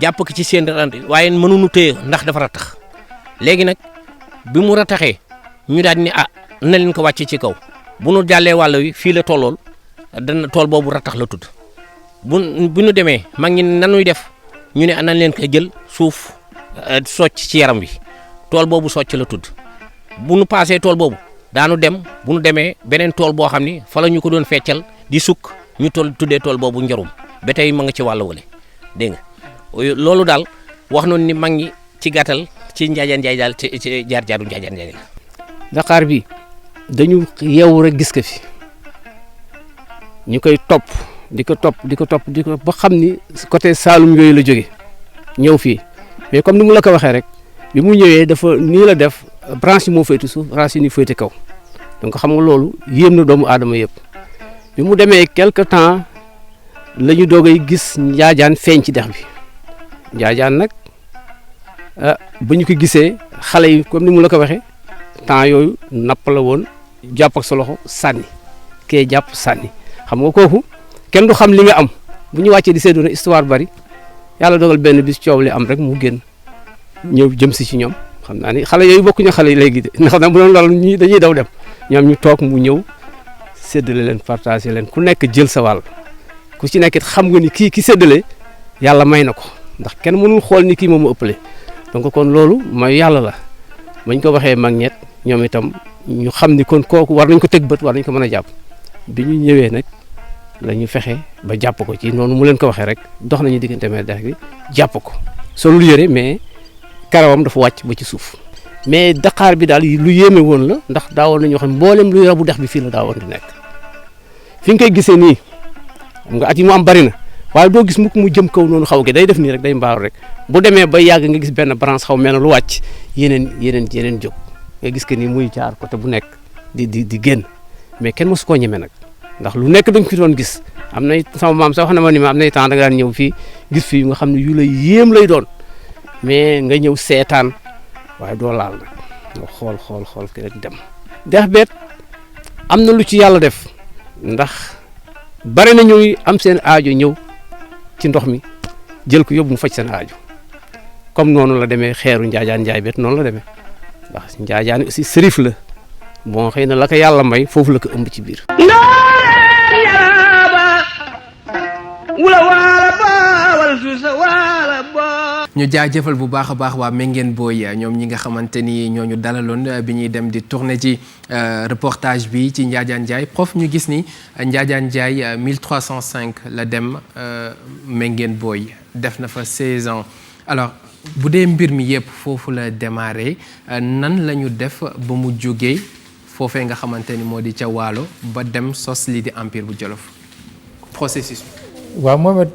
jàpp ko ci seen rand waaye mënuñu téye ndax dafa rattax léegi nag bi mu rattaxee ñu daal ni na leen ko wàcce ci kaw bu nu jàllee wàll wi fii la tollool dana tool boobu rattax la tudd bu ñu demee mag ñi nanuy def ñu ne nañ leen ko jël suuf socc ci yaram wi tool boobu socc la tudd bu nu paasee tool boobu daanu dem bu nu demee beneen tool boo xam ni fa la ñu ko doon feccal di sukk ñu tuddee tool boobu njarum ba tey ma nga ci wàll wale dégg nga loolu daal wax noonu ni mag ñi ci gàttal ci Njaajaan Njaay daal ci jaar-jaaru Njaajaan Njaay la. Dakar bi dañu yeewu rek gis ko fi ñu koy topp di ko ba xam ni côté Saalum yooyu la jóge ñëw fii mais comme ni mu la ko waxee rek bi mu ñëwee dafa nii la def branche yi moo féete suuf branche yi ni féete kaw donc xam nga loolu yéem na doomu aadama yëpp bi mu demee quelque temps la ñu doogay gis Njaajaan feeñ ci dex bi Njaajaan nag ba ñu ko gisee xale yi comme ni mu la ko waxee temps yooyu napp la woon jàpp ak sa loxo sànni kee jàpp sànni xam nga kooku kenn du xam li nga am bu ñu wàccee di seetlu ne histoire bari yàlla dogal benn bis coow li am rek mu génn ñëw jëm si ci ñoom xam naa ni xale yooyu bokkuñu xale yi léegi de ndax nag bu doon loolu ñii dañuy daw dem ñoom ñu toog mu ñëw séddale leen partagé leen ku nekk jël sa wàll ku ci nekk it xam nga ni kii ki séddale yàlla may na ko ndax kenn mënul xool ni kii moom mu ëppale donc kon loolu mooy yàlla la bañ ko waxee mag ñett ñoom itam ñu xam ni kon kooku war nañ ko teg bët war nañ ko mën a jàpp bi ñu ñëwee nag la ñu fexe ba jàpp ko ci noonu mu leen ko waxee rek dox nañu diggante mee dex gi jàpp ko solul yëre mais karawam dafa wàcc ba ci suuf mais Dakar bi daal lu yéeme woon la ndax daawoon nañu wax mboolem luy rabu dex bi fii la daawoon di nekk fi nga koy gisee nii xam nga at yi mu am bari na waaye doo gis mukk mu jëm kaw noonu xaw gi day def nii rek day mbaaru rek bu demee ba yàgg nga gis benn branche xaw mel ne lu wàcc yeneen jóg nga gis que ni muy jaar côté bu nekk di génn mais kenn mosu koo ñeme nag ndax lu nekk dañ ko doon gis am nay sama maam sax wax na ma ni ma am nay temps da nga daan ñëw fii gis fii nga xam ne yu lay yéem lay doon mais nga ñëw seetaan waaye doo laal nag nga xool ki rek dem. dex beet am na lu ci yàlla def ndax bari na ñuy am seen aajo ñëw ci ndox mi jël ko yóbbu mu faj seen aajo comme noonu la demee xeeru Njaajaan Njaay beet noonu la demee ndax Njaajaan aussi sërif la bon xëy na la ko yàlla may foofu la ko ëmb ci biir. ñu jaajëfal bu baax a baax waa Mengen Boy ñoom ñi nga xamante ni ñooñu dalaloon bi ñuy dem di tourner ci reportage bi ci Njaajaan Njaay prof ñu gis ni Njaajaan Njaay 1305 la dem Mengen Boy def na fa 16 ans alors bu dee mbir mi yëpp foofu la démarré nan la ñu def ba mu jógee foofee nga xamante ni moo di ca Waalo ba dem sos lii di empire bu Jolof processus bi. waaw Mohamed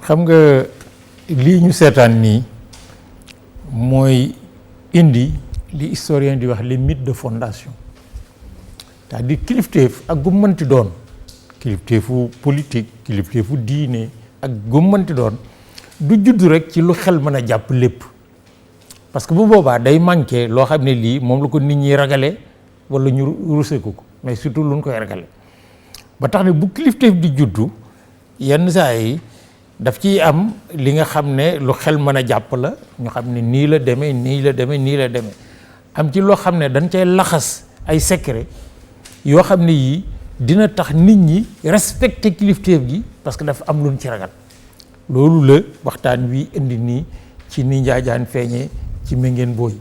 xam nga lii ñu seetaan nii mooy indi li historien di wax les mythes de fondation c'est-à-dire kilifteef ak gu mënti doon kilifteefu politique kilifteefu diine ak gu mënti doon du judd rek ci lu xel mën a jàpp lépp parce que bu boobaa day manqué loo xam ne lii moom la ko nit ñi ragale wala ñu rusé ko mais surtout lu ñu koy ragale ba tax ne bu kilifteef di juddu yenn saa yi daf ciy am li nga xam ne lu xel mën a jàpp la ñu xam ne nii la demee nii la demee nii la demee am ci loo xam ne dañ cay laxas ay secret yoo xam ne yii dina tax nit ñi respecter kilifteef gi parce que dafa am luñ ci ragal loolu la waxtaan wi indi nii ci ni Njaajaan feeñee ci Mbéngeen Boye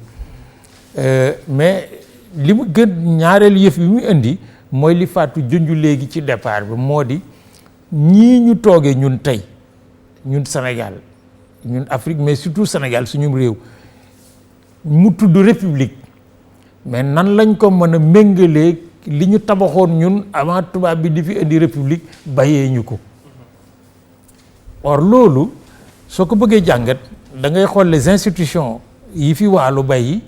mais li mu gën ñaareelu yëf bi mu indi mooy li Fatou junju léegi ci départ bi moo di ñii ñu toogee ñun tey ñun Sénégal ñun Afrique mais surtout Sénégal suñu réew mu tudd république mais nan lañ ko mën a méngalee li ñu tabaxoon ñun avant tubaab bi di fi indi république bàyyee ñu ko or loolu soo ko bëggee jàngat da ngay xool les institutions yi fi Waalo bàyyi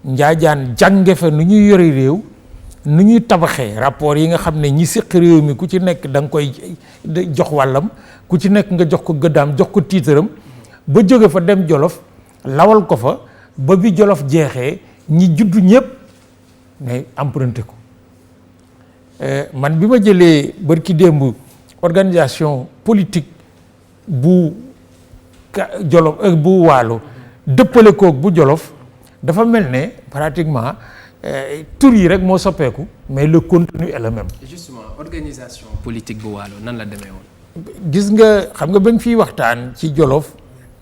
Njaajaan jànge fa nu ñuy yore réew nu ñuy tabaxee rapport yi nga xam ne ñi séq réew mi ku ci nekk da nga koy jox wàllam ku ci nekk nga jox ko gëddaam jox ko tiitaram ba jóge fa dem Jolof lawal ko fa ba bi Jolof jeexee ñi juddu ñëpp mais emprunté ko man bi ma jëlee barki démb organisation politique bu Jolof bu Waalo dëppale koog bu Jolof dafa mel ne pratiquement tur yi rek moo soppeeku mais le contenu est le même. Justement organisation politique bu Waalo nan la demee woon. gis nga xam nga bañ fiy waxtaan ci Jolof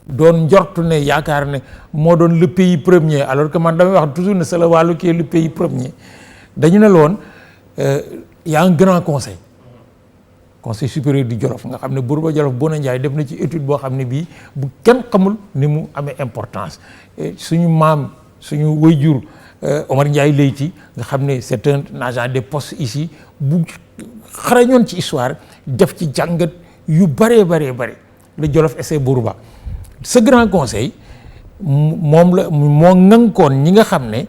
doon njortu ne yaakaar ne moo doon le pays premier alors que man damay wax toujours ne c'est le Waalo qui est le pays premier dañu ne la woon y a un grand conseil supérieur du Jolof nga xam ne Bourba Jolof Bouna Ndiaye def na ci étude boo xam ne bii bu kenn xamul ni mu amee importance suñu maam suñu waajur Omar Ndiaye Leyti nga xam ne c'est un agent des postes ici bu xarañoon ci histoire def ci jàngat yu bëree le Jolof et ses Bourba ce grand conseil moom la moo ŋànkoon ñi nga xam ne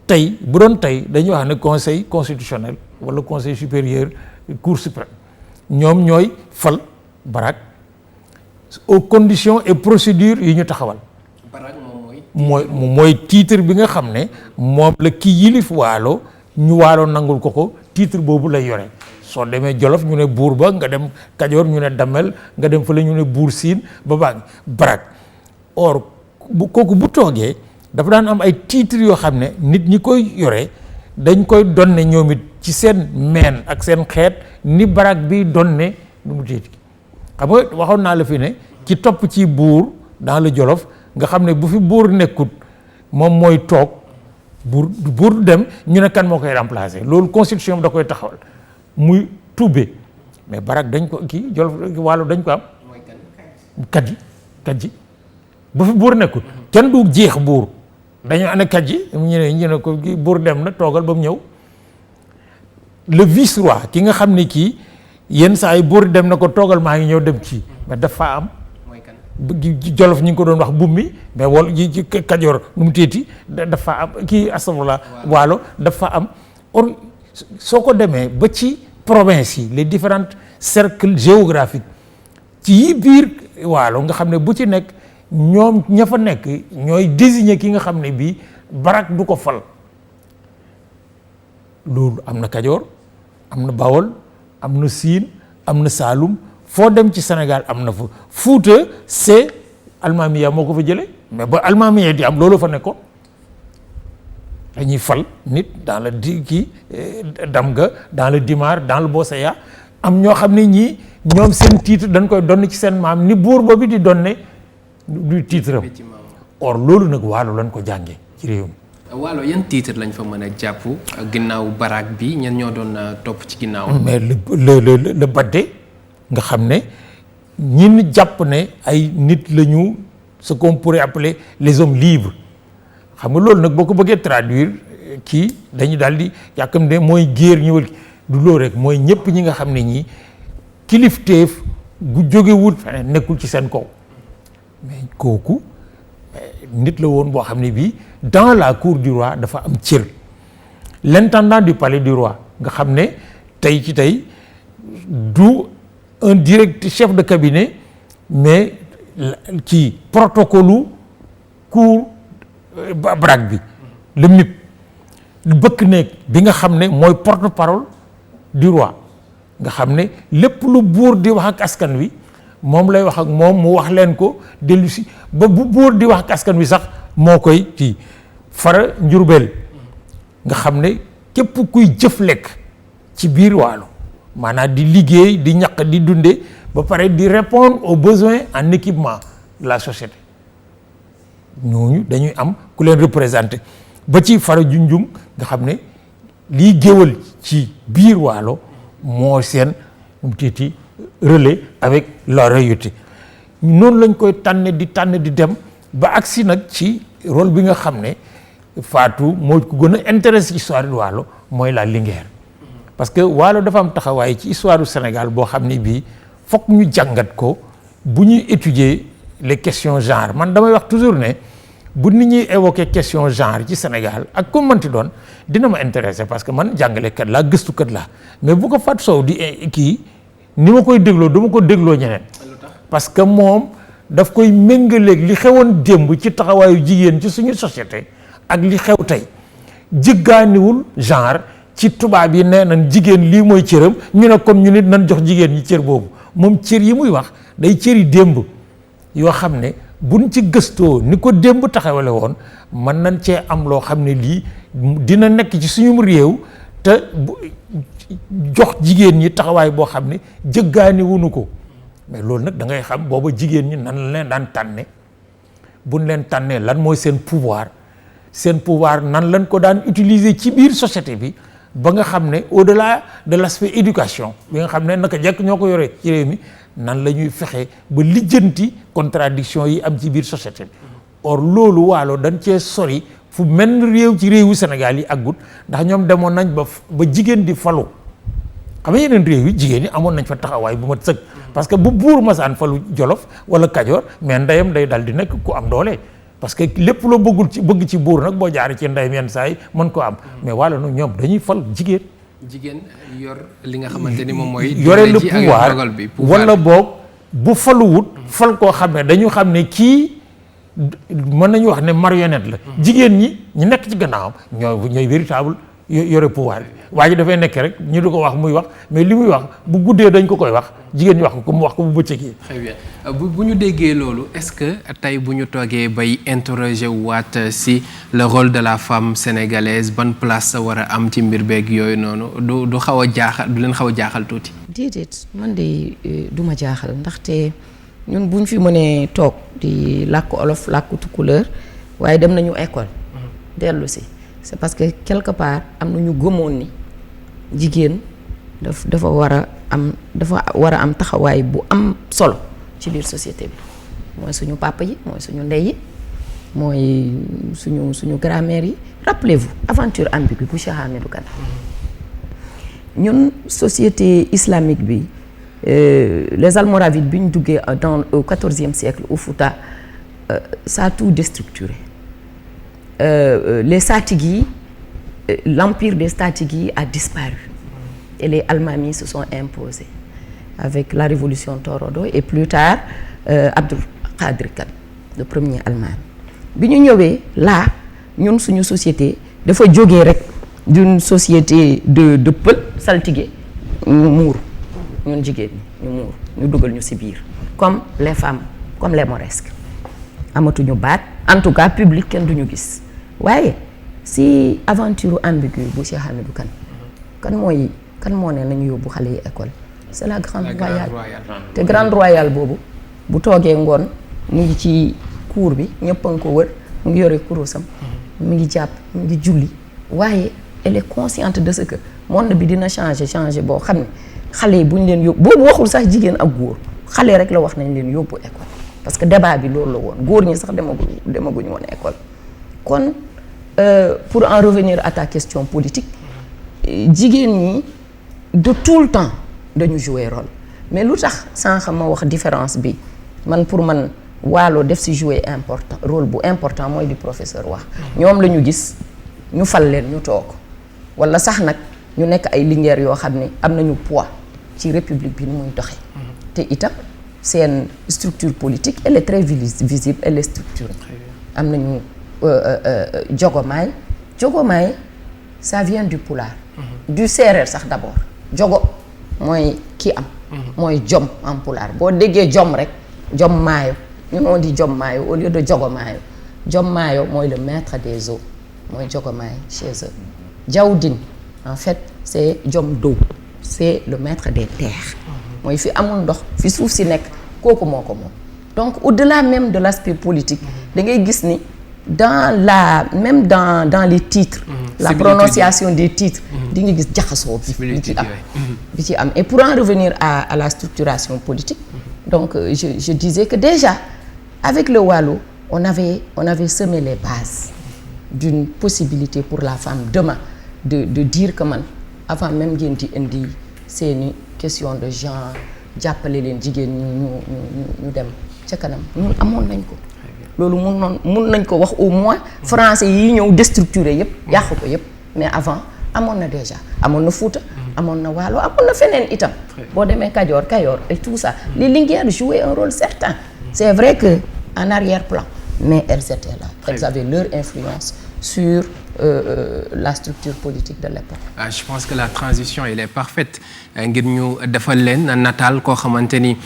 tey bu doon tey dañuy wax ne conseil constitutionnel wala conseil supérieur cour suprême ñoom ñooy fal barak aux conditions et procédures yi ñu taxawal. barak mooy titre bi nga xam ne moom la ki yilif Waalo ñu Waalo nangul ko titre boobu lay yore soo demee Jolof ñu ne buur ba nga dem Kajoor ñu ne Damel nga dem fële ñu ne buur Siin ba baa ngi barak or kooku bu toogee dafa daan am ay titres yoo xam ne nit ñi koy yore dañ koy donne ñoom it ci seen meen ak seen xeet ni barak bi donne nu mu téeti xam nga waxoon naa la fi ne ci topp ci buur dans le Jolof nga xam ne bu fi buur nekkut moom mooy toog buur dem ñu ne kan moo koy remplacer loolu constitution bi da koy taxawal muy tubbe mais barak dañ ko kii Jolof Waalo dañ ko am kat ji bu fi buur nekkut kenn du jeex buur dañu ana kat ji ñu ne ko buur dem na toogal ba mu ñëw le vice-roi ki nga xam ne kii yenn saa yi buur dem na ko toogal maa ngi ñëw dem kii mais dafa am Jolof ñu ngi ko doon wax bummi mais wala ci Kajoor nu mu téeti dafa am kii astafurlah Waalo dafa am or soo ko demee ba ci province yi les différents cercles géographiques ci yi biir Waalo nga xam ne bu ci nekk ñoom ña fa nekk ñooy désigner ki nga xam ne bii barak du ko fal loolu am na Kajoor am na Bawol am na Siin am na Saalum foo dem ci Sénégal am na fa Fuuta c'est Almaamiya moo ko fa jële mais ba Almaamiya di am loolu fa nekkoon dañuy fal nit dans le Damga dans le Dimar dans le Boseya am ñoo xam ne ñii ñoom seen titre dañ koy donn ci seen maam ni buur boobu di donne du titre am or loolu nag Waalo lañ ko jànge ci réew mi. Waalo yan titre lañ fa mën a jàpp ginnaaw barak bi ñen ñoo doon topp ci ginnaaw. mais le badde nga xam ne ñin jàpp ne ay nit la ñu ce qu'on pourrait appeler les hommes libres xam nga loolu nag boo ko bëggee traduire kii dañu daal di yàkkam ne mooy géer ñëwal du loolu rek mooy ñëpp ñi nga xam ne ñii kilifteef gu jógewul feneen nekkul ci seen kaw mais kooku nit la woon boo xam ne bii dans la cour du roi dafa am cër l'intendant du palais du roi nga xam ne tey ci tey du un direct chef de cabinet mais ci protocole cour barak bi le MIP bëkk nekk bi nga xam ne mooy porte-parole du roi nga xam ne lépp lu buur di wax ak askan wi moom lay wax ak moom mu wax leen ko dellu si ba bu buur di wax ak askan wi sax moo koy kii. Fara Njurbel nga xam ne képp kuy jëf lekk ci biir Waalo maanaam di liggéey di ñaq di dunde ba pare di répondre aux besoins en équipement de la société ñooñu dañuy am ku leen représenté ba ci Fara Junjung nga xam ne lii géwal ci biir Waalo moo seen tiiti relais avec la royauté noonu lañ koy tànne di dem ba agsi nag ci rôle bi nga xam ne Fatou moo ko gën a intéressé histoire du Waalo mooy la Linguère parce que Waalo dafa am taxawaay ci histoire du Sénégal boo xam ne bii fokk ñu jàngat ko bu ñuy étudier les questions genre man damay wax toujours ne bu nit ñuy évoquer question genre ci Sénégal ak comme manti doon dina ma intéressé parce que man jàngalekat laa gëstukat laa mais bu ko Fatou Sow di kii ni ma koy dégloo dama ko dégloo ñeneen parce que moom daf koy méngaleeg li xewoon démb ci taxawaayu jigéen ci suñu société ak li xew tey jëggaaniwul genre ci tubaab yi nee nañ jigéen lii mooy cëram ñu ne kon ñu nit nañ jox jigéen ñi cër boobu moom cër yi muy wax day cëri démb yoo xam ne buñ ci gëstoo ni ko démb taxawale woon mën nañ cee am loo xam ne lii dina nekk ci suñu réew te jox jigéen ñi taxawaay boo xam ne jëggaani wuñu ko mais loolu nag da ngay xam booba jigéen ñi nan la leen daan tànne buñ leen tànnee lan mooy seen pouvoir nan lañ ko daan utiliser ci biir société bi ba nga xam ne au-delà de l'aspect éducation bi nga xam ne naka jekk ñoo ko yore ci réew mi nan la ñuy fexe ba lijjanti contradiction yi am ci biir société bi or loolu Waalo dañ cee sori fu mel réew ci réewu Sénégal yi aggut ndax ñoom demoon nañ ba jigéen di falu xam nga yeneen réew yi jigéen ñi amoon nañ fa taxawaay bu mat sëkk parce que bu buur masaan falu Jolof wala Kajoor mais ndeyam day dal di nekk ku am doole parce que lépp loo bëgg ci buur nag boo jaaree ci ndeyam yenn saa yi mën ko am mais Waalo nag ñoom dañuy fal jigéen yor li nga xamante ni moom mooy yore le pouvoir wala boog bu faluwut fal koo xam ne dañu xam ne kii mën nañu wax ne marionnette la jigéen ñi ñu nekk ci gannaawam ñooy véritable yore pouvoir bi waa ji dafay nekk rek ñu di ko wax muy wax mais li muy wax bu guddee dañ ko koy wax jigéen ñi wax ko mu wax ko bu bëccëgee. Très bien bu ñu déggee loolu est-ce que tey bu ñu toogee bay interroger waat si le rôle de la femme sénégalaise ban place sa war a am ci mbir beeg yooyu noonu du xaw a jaaxal du leen xaw a jaaxal tuuti. déedéet man de du ma jaaxal ndaxte ñun buñ fi mënee toog di làkk olof làkk tukulóor waaye dem nañu école. dellu si. c'est parce que quelque part am na ñu gëmoon ni jigéen dafa war a am taxawaay bu am solo ci biir société bi mooy suñu papa yi mooy suñu ndey yi mooy suñu grand-mère yi rappelez-vous aventure ambiguë bu Cheikh Hamidou Kane ñun société islamique bi les almoravides bi ñu duggee au XIVe siècle au Fouta ça a tout déstructuré. Les Satigui, l'empire des Satigui a disparu et les Almamis se sont imposés avec la révolution Torodo et plus tard Abdul Qadir Kane le premier Almami bi ñu ñëwee là ñun suñu société dafa jógee rek d'une société de pël saltige ñu muuru ñun jigéen ñi ñu muuru ñu dugal ñu ci biir comme les femmes comme les mauresques amatuñu baat en tout cas public kenn duñu gis waaye si aventure ambiguë bu Cheikh Hamidou Kane kan moo ne nañu yóbbu xale yi école c'est la grande royale te grande royale boobu bu toogee ngoon mu ngi ci cour bi ñëpp a ngi ko wër mu ngi yore kurusam mu ngi jàpp mu ngi julli waaye elle est consciente de ce que monde bi dina changer boo xam ne xale yi buñ leen yóbbu boobu waxul sax jigéen ak góor xale rek la wax nañ leen yóbbu école parce que débat bi loolu la woon góor ñi sax demaguñu woon école kon pour en revenir à ta question politique jigéen ñi de tout le temps dañu jouer rôle mais lu tax sànq ma wax différence bi pour man Waalo def ci jouer rôle bu important mooy di professeur wax ñoom la ñu gis ñu fal leen ñu toog walla sax nag ñu nekk ay linguère yoo xam ne am nañu poids ci république bi ni muy doxee te itam seen structure politique elle est très visible elle est structurée am nañu jogomaay ça vient du pulaar du séeréer sax d'abord jogo mooy ki am. mooy jom en pulaar boo déggee jom rek jom maayo ñun on dit jom maayo au lieu de jogo maayo jom maayo mooy le maître des eaux mooy jogo maayo chez eux. Jawdin en fait c'est jom d'eau c'est le maître des terres mooy fi amul ndox fi suuf si nekk kooku moo ko moom. donc au-delà même de l'aspect politique da ngay gis ni même dans les titres la prononciation des titres di nga gis jaxasoo bi ci am et pour en revenir à la structuration politique donc je disais que déjà avec le Waalo on avait semé les bases d'une possibilité pour la femme demain de dire que man avant même ngeen di indi seeni question de genre jàppale leen jigéen ñu dem ca kanam ñun amoon nañ ko loolu mun nañ ko wax au moins français yi ñëw déstructuré yëpp yàqu ko yëpp mais avant amoon na déjà amoon na Fuuta amoon na Waalo amoon na feneen itam boo demee Kajoor et tout ça les Linguères jouaient un rôle certain c'est vrai que en arrière-plan mais elles étaient là elles avaient leur influence sur la structure politique de l'époque. Je pense que la transition elle est parfaite ngir ñu defal leen nataal koo xamante ni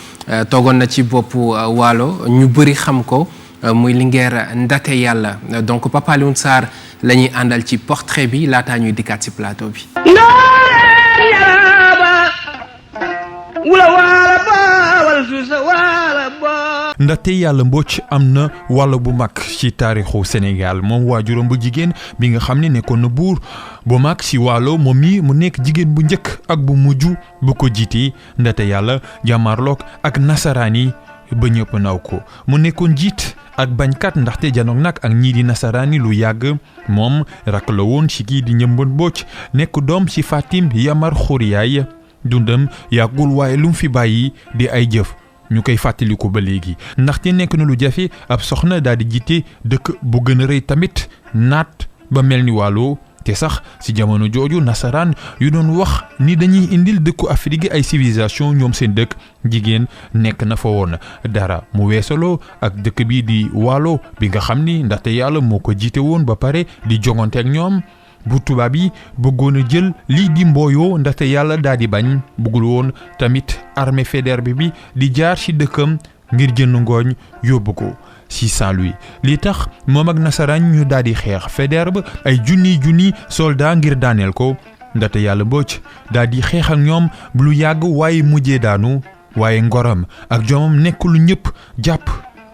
toogoon na ci boppu Waalo ñu bëri xam ko muy Linguère Ndaté Yàlla donc Papa Alioune Sarr la ñuy àndal ci portrait bi laataa ñuy dikkaat ci plateau bi. Ndaté Yàlla Mbodj am na wàll bu mag ci taarixu Sénégal moom waajuram bu jigéen bi nga xam ne nekkoon na buur bu mag ci Waalo moom mi mu nekk jigéen bu njëkk ak bu mujj bu ko jiite Ndaté Yàlla jàmmarloog ak nasaraan yi ba ñëpp naw ko mu nekkoon jiit ak bañkat ndaxte janoog nag ak ñii di nasaraan yi lu yàgg moom rak la woon ci kii di Ñëmbët Mbodj nekk doom ci Fatim Yamar Xuriyaay dundam yàggul waaye lu mu fi bàyyi di ay jëf ñu koy fàttaliku ba léegi ndaxte nekk na lu jafe ab soxna daal di jiite dëkk bu gën a rëy tamit naat ba mel ni Waalo te sax ci jamono jooju nasaraan yu doon wax ni dañuy indil dëkku Afrique ay civilisation ñoom seen dëkk jigéen nekk na fa woon dara mu weesaloo ak dëkk bi di Waalo bi nga xam ni ndaxte yàlla moo ko jiite woon ba pare di jongante ak ñoom bu tubaab yi bëggoon a jël lii di mbooyoo ndaxte yàlla daal di bañ bëggul woon tamit armée fédérale bi di jaar ci dëkkam ngir jënd ngooñ yóbbu ko ci Saint-Louis li tax moom ak nasaraan ñu daal di xeex fédérale ba ay junni soldat ngir daaneel ko ndaxte yàlla Mbodj daal di xeex ak ñoom lu yàgg waaye mujjee daanu waaye ngoram ak jomam nekk lu ñëpp jàpp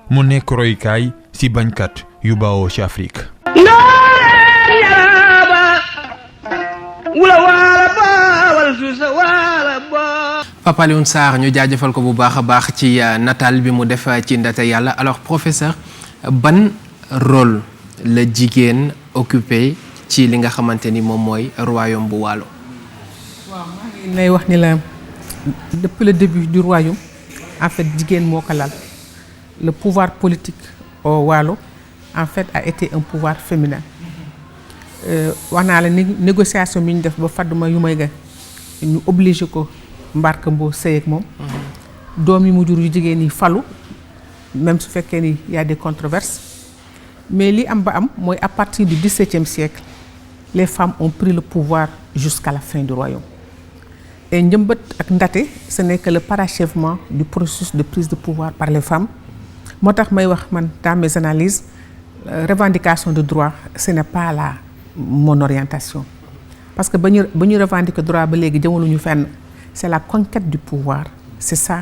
mu nekk roykaay ci bañkat yu bawoo ci Afrique. Papa Alioune Sarr ñu jaajëfal ko bu baax a baax ci nataal bi mu def ci Ndaté Yàlla alors professeur ban rôle la jigéen occupé ci li nga xamante ni moom mooy royaume bu Waalo. waaw maa ngi lay wax ni la depuis le début du royaume en fait jigéen moo ko lal le pouvoir politique au Waalo en fait a été un pouvoir féminin. wax naa la négociation bi ñu def ba Faduma yu may ga ñu obligé ko Mbarka Mbow sëy ak moom doom yi mu jur yu jigéen yi falu même su fekkee ni y a des controverses mais li am ba am mooy à partir du XVIIe siècle les femmes ont pris le pouvoir jusqu'à la fin du royaume et Njëmbët ak Ndaté ce n'est que le parachèvement du processus de prise de pouvoir par les femmes moo tax may wax man dans mes analyses revendication de droit ce n'est pas là mon orientation parce que ba ñu revendiquer droit ba léegi jëmaluñu fenn c'est la conquête du pouvoir c'est ça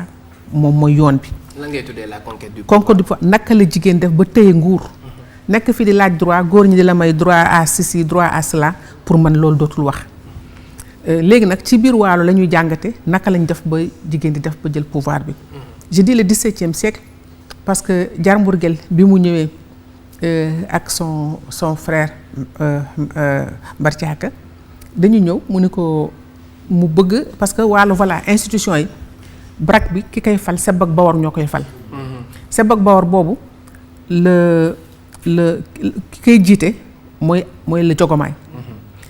moom mooy yoon bi. lan ngay tuddee la conquête du pouvoir. conquête du pouvoir naka la jigéen def ba téye nguur. nekk fi di laaj droit góor ñi di la may droit à ceci droit à cela pour man loolu dootul wax léegi nag ci biir Waalo la ñuy jàngate naka lañ def ba jigéen di def ba jël pouvoir bi. je dis le XVIIe siècle parce que Jarmbourgel bi mu ñëwee ak son frère Mbarcaaka dañu ñëw mu ni ko mu bëgg parce que Waalo voilà institution yi brak bi ki koy fal Seba ak Bawor ñoo koy fal. Seba ak Bawor boobu le ki koy jiite mooy le Jogomaay.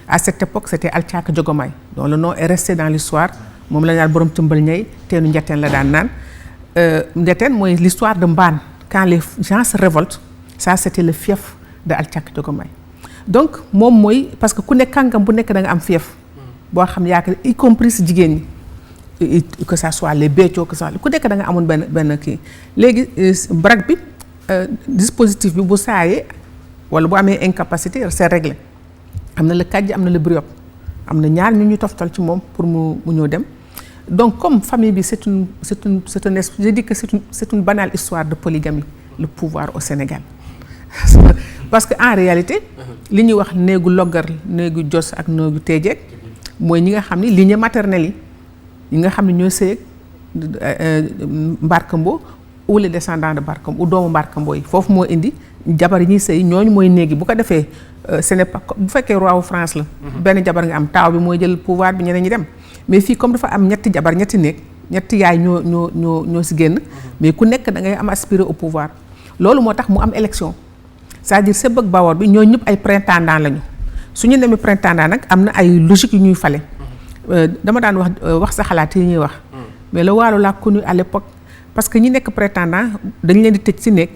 À cette époque c'était Alcaaka Jogomaay dont le nom est resté dans l'histoire moom la ñu naan borom tëmbal ñay teenu Njateen la daan naan Njateen mooy l'histoire de Mbaan quand les gens se révoltent ça c'était le fief de Alcaaka Jogomaay donc moom mooy parce que ku nekk kàngam bu nekk da nga am fief boo xam ne yaa y compris si jigéen ñi que ça soit les Béthio que ça ku nekk da nga amoon benn kii léegi BRAC bi dispositif bi bu saayee wala bu amee incapacité c'est réglé am na le kàjj am na le BRIOP am na ñaar ñu toftal ci moom pour mu ñëw dem donc comme famille bi c'est une je dis que c'est une banale histoire de polygamie le pouvoir au Sénégal parce que en réalité li ñuy wax néegu loggar néegu jos ak néegu teejeeg mooy ñi nga xam ni lignée maternelle yi nga xam ne ñooy sëy Mbarkambo ou les descendants de Mbarkambo ou doomu Mbarkambo yi foofu moo indi jabar yi ñuy sëy ñooñu mooy néegi bu ko defee ce n'est pas bu fekkee roi wu France la benn jabar nga am taaw bi mooy jël pouvoir bi ñeneen ñi dem mais fii comme dafa am ñetti jabar ñetti néeg ñetti yaay ñoo si génn mais ku nekk da ngay am aspirer au pouvoir loolu moo tax mu am élection c'est-à-dire Sëb ak Bawor bi ñoo ñëpp ay prétendants lañu su ñu demee prétendant nag am na ay logique yu ñuy fale dama daan wax sa xalaat yi ñuy wax mais le Waalo l'a connu à l'époque parce que ñi nekk prétendant dañ leen di tëj si nekk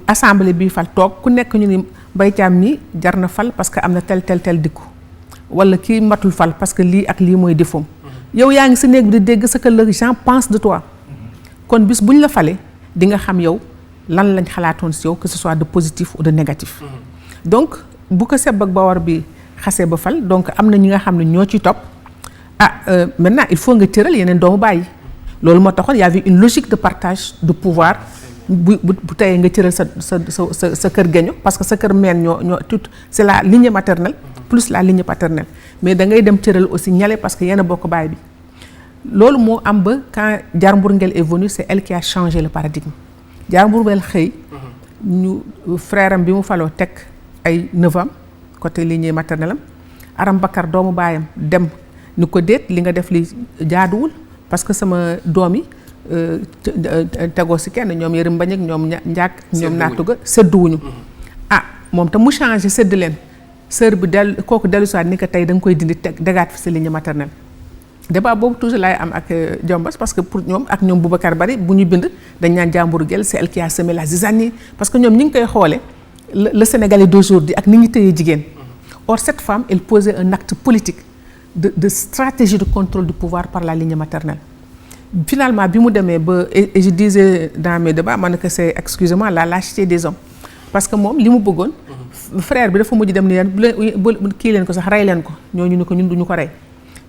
assemblée bi fal toog ku nekk ñu ni Mbaye Thiam mi jar na fal parce que am na tel dikku wala kii matul fal parce que lii ak lii mooy défaut yow yaa ngi si néeg bi di dégg ce que les gens pensent de toi kon bis bu ñu la fale di nga xam yow lan lañ xalaatoon si yow que ce soit de positif ou de négatif donc bu ko Sëb ak Bawor bi xasee ba fal donc am na ñi nga xam ne ñoo ci topp maintenant il faut nga cëral yeneen doomu bàyyi loolu moo taxoon y avait une logique de partage de pouvoir bu teyee nga cëral sa kër geño parce que sa kër meen ñoo tout c'est la lignée maternelle plus la lignée paternelle mais da ngay dem cëral aussi ñale parce que yéen a bokk baay bi loolu moo am ba quand Diar Mbourngel est venue c'est elle qui a changé le paradigme Diar Mbourngel xëy ñu frère am bi mu faloo teg ay neveu côté lignée maternelle am Aram Bakar doomu baayam dem ni ko déet li nga def li jaaduwul parce que sama doom yi tegoo si kenn ñoom Yërim Mbañ ak ñoom Njaak ñoom Naatuga sédduwuñu moom tam mu changé sédd leen sœur bi kooku dellu soit ni ko tey da nga koy dindi degaat fi sa lignée maternelle débat boobu toujours laay am ak Jombas parce que pour ñoom ak ñoom Boubacar Bari bu ñu bind dañ naan Diar Mbourngel c'est elle qui a semé la zizanie parce que ñoom ñi ngi koy xoole le Sénégalais d'aujourd'hui ak ni ñu tëyee jigéen or cette femme elle posait un acte politique de stratégie de contrôle du pouvoir par la lignée maternelle finalement bi mu demee ba et je disais dans mes débats man que c'est excusez-moi la lâcheté des hommes parce que moom li mu bëggoon frère bi dafa mujj dem ni leen kii leen ko sax rey leen ko ñooñu ni ko ñun duñu ko rey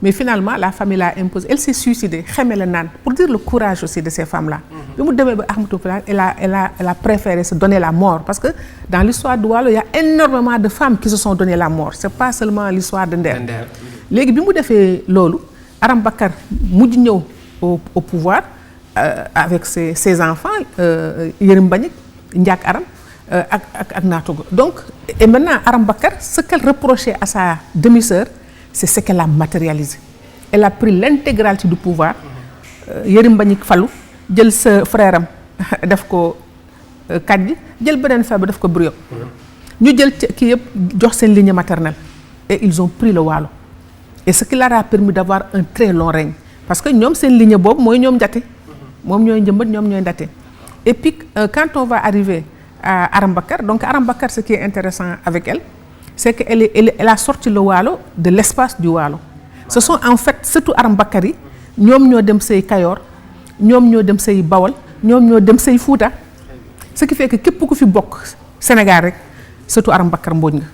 mais finalement la famille l'a imposé elle s'est suicidée xeme la naan pour dire le courage aussi de ces femmes là bi mu demee ba Ahmadou Bala elle a préféré se donner la mort parce que dans l'histoire du Waalo il y a énormément de femmes qui se sont donné la mort c'est pas seulement l'histoire de Nder léegi bi mu defee loolu Aram Bakar mujj ñëw au pouvoir avec ses enfants Yërim Mbañ Njaak Aram ak Naatuga donc et maintenant Aram Bakar ce qu'elle reprochait à sa demi-sœur c'est ce qu'elle a matérialisé elle a pris l'intégralité du pouvoir Yërim Mbañ falu jël sa frère am def ko Kadji jël beneen frère ba def ko Brio ñu jël kii yëpp jox seen lignée maternelle et ils ont pris le Waalo et ce qui leur a permis d'avoir un très long règne parce que ñoom seen lignée boobu mooy ñoom Njate moom ñooy njëmbat ñoom ñooy Ndate et puis quand on va arriver à Aram Bakar donc Aram Bakar ce qui est intéressant avec elle c'est que elle a sorti le Waalo de l'espace du Waalo ce sont en fait surtout Aram Bakar yi ñoom ñoo dem say Kayoor ñoom ñoo dem say Bawol ñoom ñoo dem say Fuuta ce qui fait que képp ku fi bokk Sénégal rek surtout Aram Bakar Mbodj nga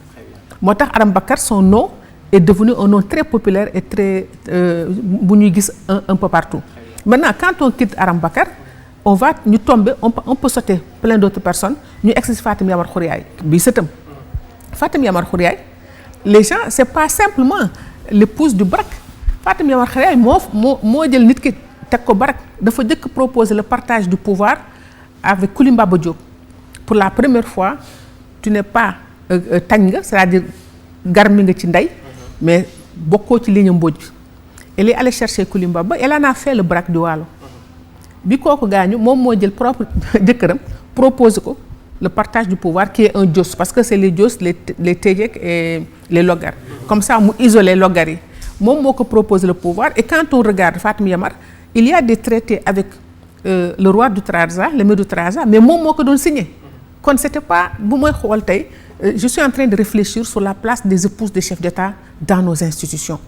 moo tax Aram Bakar son nom est devenu un nom très populaire et très bu ñuy gis un peu partout maintenant quand on quitte Aram Bakar on va ñu tomber on peut sauter plein d'autres personnes ñu egsi si Fatim Yamar Khouriaye bii sëtam Fatim Yamar Khouriaye les gens c'est pas simplement l'épouse du Brak Fatim Yamar Khouriaye moo jël nit ki teg ko Brak dafa jëkk proposer le partage du pouvoir avec Koulimbaba Diop pour la première fois tu n'es pas tañ nga c'est-à-dire garmi nga ci ndey mais bokkoo ci ligne Mbodj bi elle est allée chercher Koulimbaba elle en a fait le Brak du Waalo bi kooku gaañu moom moo jël propre jëkkëram proposer ko le partage du pouvoir qui est un Dios parce que c'est les Dios les Téjek et les Logar comme ça mu isoler Logar yi moom moo ko proposer le pouvoir et quand on regarde Fatim Yamar il y a des traités avec le roi du Trarza le Médou Trarza mais moom moo ko doon signé kon c'était pas bu mooy xool tey je suis en train de réfléchir sur la place des épouses des chefs d'État dans nos institutions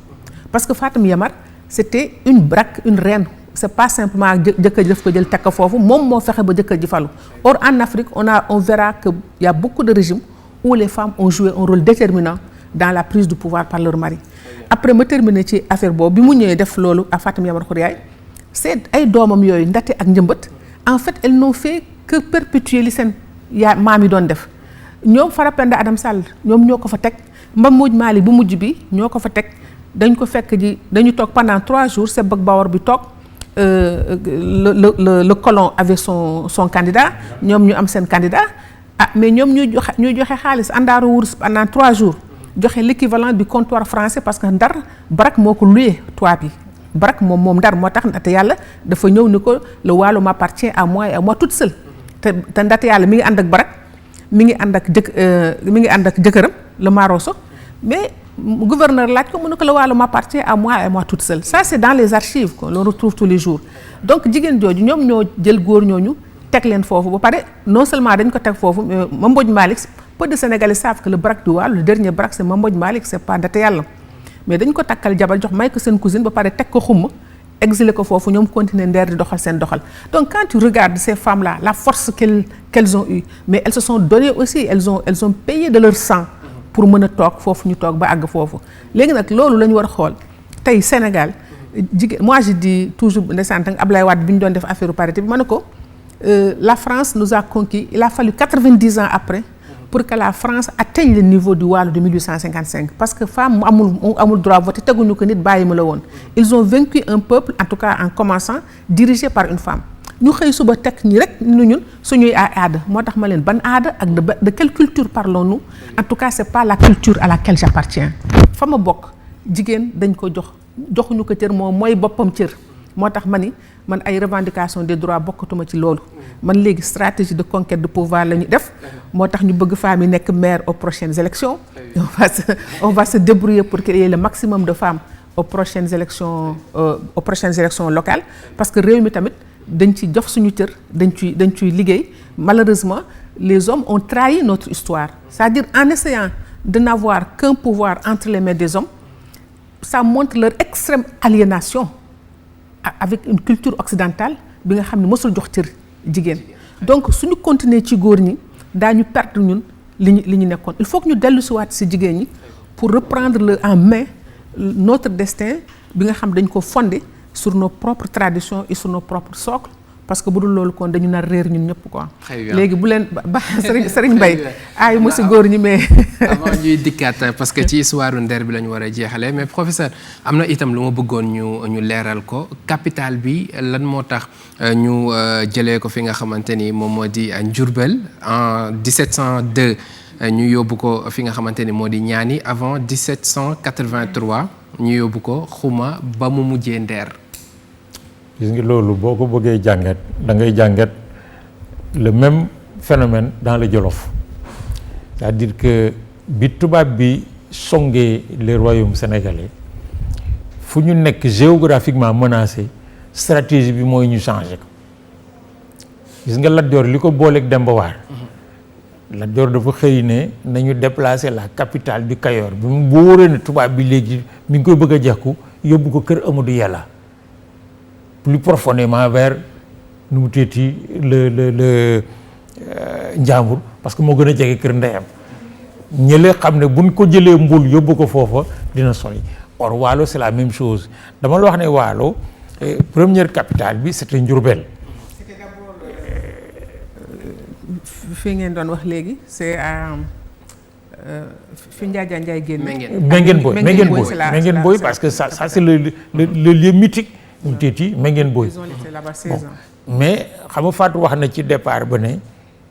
parce que Fatim Yamar c'était une braque, une reine. C'est pas simplement jëkkër ji daf ko jël teg ko foofu moom moo fexe ba jëkkër ji falu. Or en Afrique on verra que il y a beaucoup de régimes où les femmes ont joué un rôle déterminant dans la prise du pouvoir par leur mari. Après ma terminer ci affaire boobu bi mu ñëwee def loolu à Fatim Yamar Khouriaye c'est ay doomam yooyu Ndaté ak Njëmbat en fait elles n'ont fait que perpétuer li seen maam yi doon def. ñoom Farapenda Adam Sall ñoom ñoo ko fa teg Mbam Mbooj Mali bu mujj bi ñoo ko fa teg dañ ko fekk ji dañu toog pendant 3 jours Sebba Bawor bi toog le colon avait son candidat ñoom ñu am seen candidat mais ñoom ñuy joxe xaalis àndaaru wurus pendant 3 jours joxe l'équivalent du comptoir français parce que Ndar Barak moo ko loué toit bi Barak moom Ndar moo tax Ndaté Yàlla dafa ñëw ni ko le Waalo m'appartient à moi et à moi toute seule te Ndaté Yàlla mi ngi ànd ak Barak mi ngi ànd ak jëkkëram le Maroso mais gouverneur laaj ko mu ne ko le Waalo m'appartient à moi et moi toute seule ça c'est dans les archives qu'on le retrouve tous les jours donc jigéen jooju ñoom ñoo jël góor ñooñu teg leen foofu ba pare non seulement dañ ko teg foofu mais Mame Mbodj Malick peu de Sénégalais savent que le Brak du Waalo le dernier Brak c'est Mame Mbodj Malick c'est pas Ndaté Yàlla mais dañ ko takkal jabar jox may ko seen cousine ba pare teg ko xumma exilé ko foofu ñoom continuer ndeer di doxal seen doxal donc quand tu regardes ces femmes là la force qu'elles ont eu mais elles se sont données aussi elles ont payé de leur sang pour mën a toog foofu ñu toog ba àgg foofu léegi nag loolu la ñu war a xool tey Sénégal jigéen moi je dis toujours ndeysaan tang Ablaye Wade bi ñu doon def affaire parité bi ma ne ko la France nous a conquis il a fallu 90 ans après pour que la France atteigne le niveau du Waalo de 1855 parce que femme amul droit voter teguñu ko nit bàyyi ma la woon ils ont vaincu un peuple en tout cas en commençant dirigé par une femme ñu xëy suba teg ñi rek nu ñun suñuy aada moo tax ma leen ban aada ak de quelle culture parlons-nous en tout cas c'est pas la culture à laquelle j'appartiens fa ma bokk jigéen dañ ko joxuñu ko cër moom mooy boppam cër moo tax ma ni man ay revendication des droits bokkatuma ci loolu man léegi stratégie de conquête de pouvoir la ñu def moo tax ñu bëgg femmes yi nekk maire aux prochaines élections on va se débrouiller pour qu'il y ait le maximum de femmes aux prochaines élections locales parce que réew mi tamit dañ ci jox suñu cër dañ ciy liggéey malheureusement les hommes ont trahi notre histoire c'est-à-dire en essayant de n'avoir qu'un pouvoir entre les mains des hommes ça montre leur extrême aliénation avec une culture occidentale bi nga xam ne mësul jox cër jigéen donc suñu continuer ci góor ñi daañu perdre ñun li ñu nekkoon il faut que ñu dellu si waat si jigéen ñi pour reprendre en main notre destin bi nga xam dañ ko fondé sur nos propres traditions et sur nos propres socles parce que bu dul loolu kon dañu nar réer ñun ñëpp quoi. léegi bu leen ba Serigne Mbaye ay mu si góor ñi mais. avant ñuy dikkaat parce que ci histoire Nder bi la ñu war a jeexalee mais professeur am na itam lu ma bëggoon ñu leeral ko capital bi lan moo tax ñu jëlee ko fi nga xamante ni moom moo di Diourbel en 1702 ñu yóbbu ko fi nga xamante ni moo di Niani avant 1783 ñu yóbbu ko Xuma ba mu mujjee Nder. gis nga loolu boo ko bëggee jàngat da ngay jàngat le même phénomène dans le Jolof c'est-à-dire que bi tubaab bi songee les royaumes sénégalais fu ñu nekk géographiquement menacé stratégie bi mooy ñu changé ko gis nga Lat Joor li ko booleeg Demba War Lat Joor dafa xëy ne nañu déplacer la capitale du Kayoor bi mu wóoree ne tubaab bi léegi mi ngi koy bëgg a jekku yóbbu ko kër Amadou Yàlla plus profondément vers nu mu teeti le Njàmbur parce que moo gën a jege kër ndeyam ñële xam ne buñ ko jëlee mbul yóbbu ko foofa dina sori or Waalo c'est la même chose dama la wax ne Waalo première capitale bi c'était Diourbel. C'était d'abord fi ngeen doon wax léegi c'est fi Ndiadia Ndiaye génn. Mengen Boy parce que ça c'est le lieu mythique. ñu teeti Mengen Boy mais xam nga Fatou wax na ci départ ba ne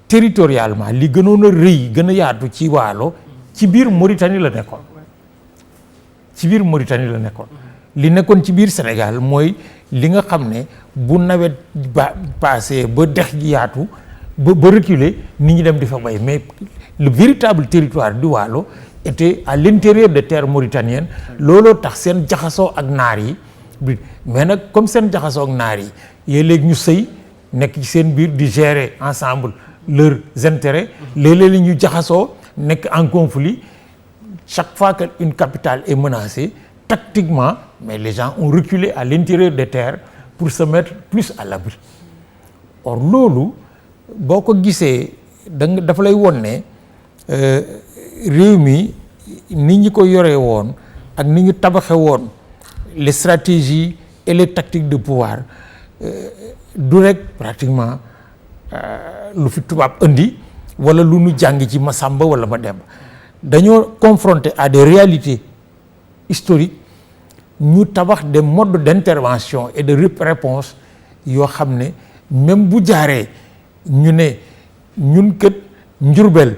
territorialement li gënoon a rëy gën a yaatu ci Waalo ci biir Mauritanie la nekkoon li nekkoon ci biir Sénégal mooy li nga xam ne bu nawet ba passé ba dex gi yaatu ba reculer nit ñi dem di fa bay mais le véritable territoire du Waalo était à l'intérieur des terres mauritaniennes looloo tax seen jaxasoo ak naar yi mais nag comme seen jaxasoo ak naar yi léeg-léeg ñu sëy nekk ci seen biir di gérer ensemble leurs intérêts léeg-léeg ñu jaxasoo nekk en conflit chaque fois que une capitale est menacée tactiquement, mais les gens ont reculé à l'intérieur des terres pour se mettre plus à l'abri. Or loolu boo ko gisee dafa lay won ne réew mi ni ñi ko yoree woon ak ni ñu tabaxe woon les stratégies et les tactiques de pouvoir du rek pratiquement lu fi tubaab indi wala lu nu jàng ci Masamba wala Mademba dañoo confronté à des réalités historiques ñu tabax des modes d'intervention et de réponse yoo xam ne même bu jaaree ñu ne ñun kët Njurbel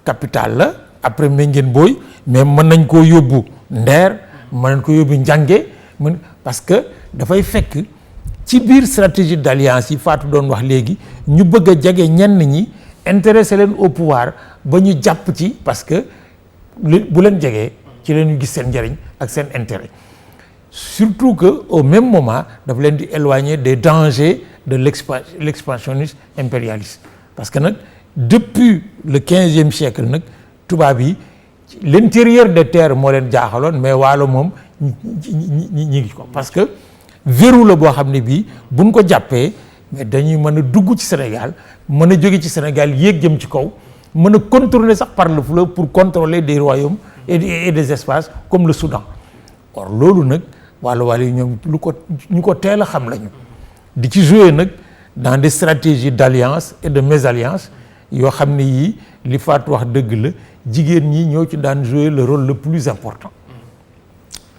capitale la après Mbéngeen Booy mais mën nañ koo yóbbu Ndeer mën nañ ko yóbbu Njànge parce que dafay fekk ci biir stratégie d'alliance yi Fatou doon wax léegi ñu bëgg a jege ñenn ñi intéressé leen au pouvoir ba ñu jàpp ci parce que bu leen jegee ci leen ñu gis seen njëriñ ak seen intérêt surtout que au même moment daf leen di éloigner des dangers de l'expansionnisme impérialiste parce que nag depuis le 15e siècle nag tubaab yi l'intérieur des terres moo leen jaaxaloon mais waalo moom ñi ngi ko parce que verrou la boo xam ne bii buñ ko jàppee mais dañuy mën a dugg ci Sénégal mën a jóge ci Sénégal yéeg jëm ci kaw mën a contourner sax par le fleuve pour contrôler des royaumes et des espaces comme le Soudan. Or loolu nag waalo yi ñoom ñu ko teel a xam lañu di ci jouer nag dans des stratégies d'alliance et de mésalliance yoo xam ne yii li Fatou wax dëgg la jigéen ñi ñoo ci daan jouer le rôle le plus important.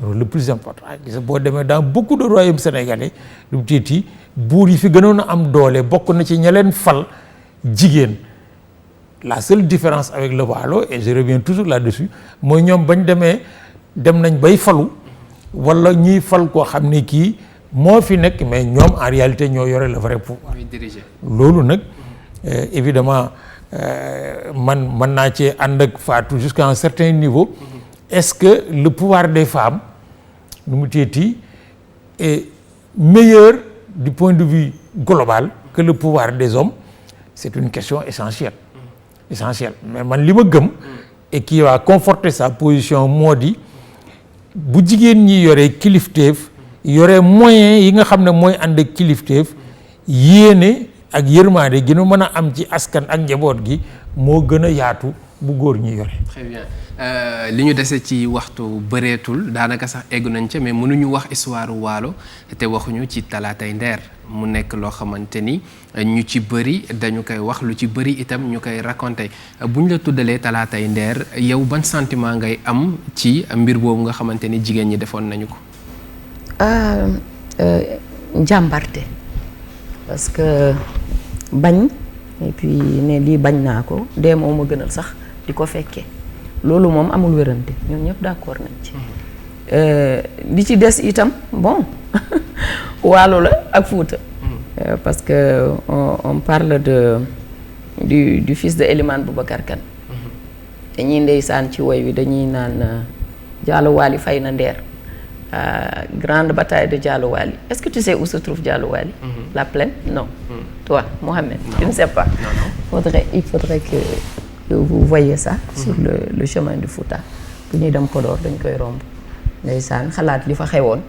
Le plus important gis boo demee dans beaucoup de royaumes sénégalais lu tiiti buur yi fi gënoon a am doole bokk na ci ña leen fal jigéen. La seule différence avec le Waalo et je reviens toujours là-dessus mooy ñoom bañ dem nañ bay falu wala ñuy fal koo xam ne kii moo fi nekk mais ñoom en réalité ñoo yore le vrai pouvoir. loolu nag évidemment man naa cee ànd ak Fatou jusqu'à un certain niveau. Est-ce que le pouvoir des femmes nu mu teeti est meilleur du point de vue global que le pouvoir des hommes? C'est une question essentielle mais man li ma gëm et qui va conforter sa position moo di bu jigéen ñi yoree kilifteef yoree moyens yi nga xam ne mooy ànd ak kilifteef yéene ak yërmaande gi nu mën a am ci askan ak njaboot gi moo gën a yaatu bu góor ñi yore. Très bien li ñu dese ci waxtu bëreetul daanaka sax egg nañ ca mais mënuñu wax histoire waalo te waxuñu ci talaatay Ndeer mu nekk loo xamante ni ñu ci bëri dañu koy wax lu ci bëri itam ñu koy raconter bu ñu la tuddalee talaatay Ndeer yow ban sentiment ngay am ci mbir boobu nga xamante ni jigéen ñi defoon nañu ko. njàmbarte parce que bañ et puis ne lii bañ naa ko dee moo ma gënal sax di ko fekkee loolu moom amul wérante ñoom ñëpp d'accord nañ ci li ci des itam bon waalo la ak Fuuta parce que on parle du fils de Elimane Boubacar Kane dañuy ndeysaan ci woy wi dañuy naan Diallo Wali fay na Ndeer grande bataille de Diallo Wali. Est-ce que tu sais où se trouve Diallo Wali? La plaine? Non. Toi, Mohamed, tu ne sais pas. Il faudrait que vous voyez ça sur le chemin du Fouta. bu ñuy dem Podor dañ koy romb ndeysaan xalaat li fa xewoon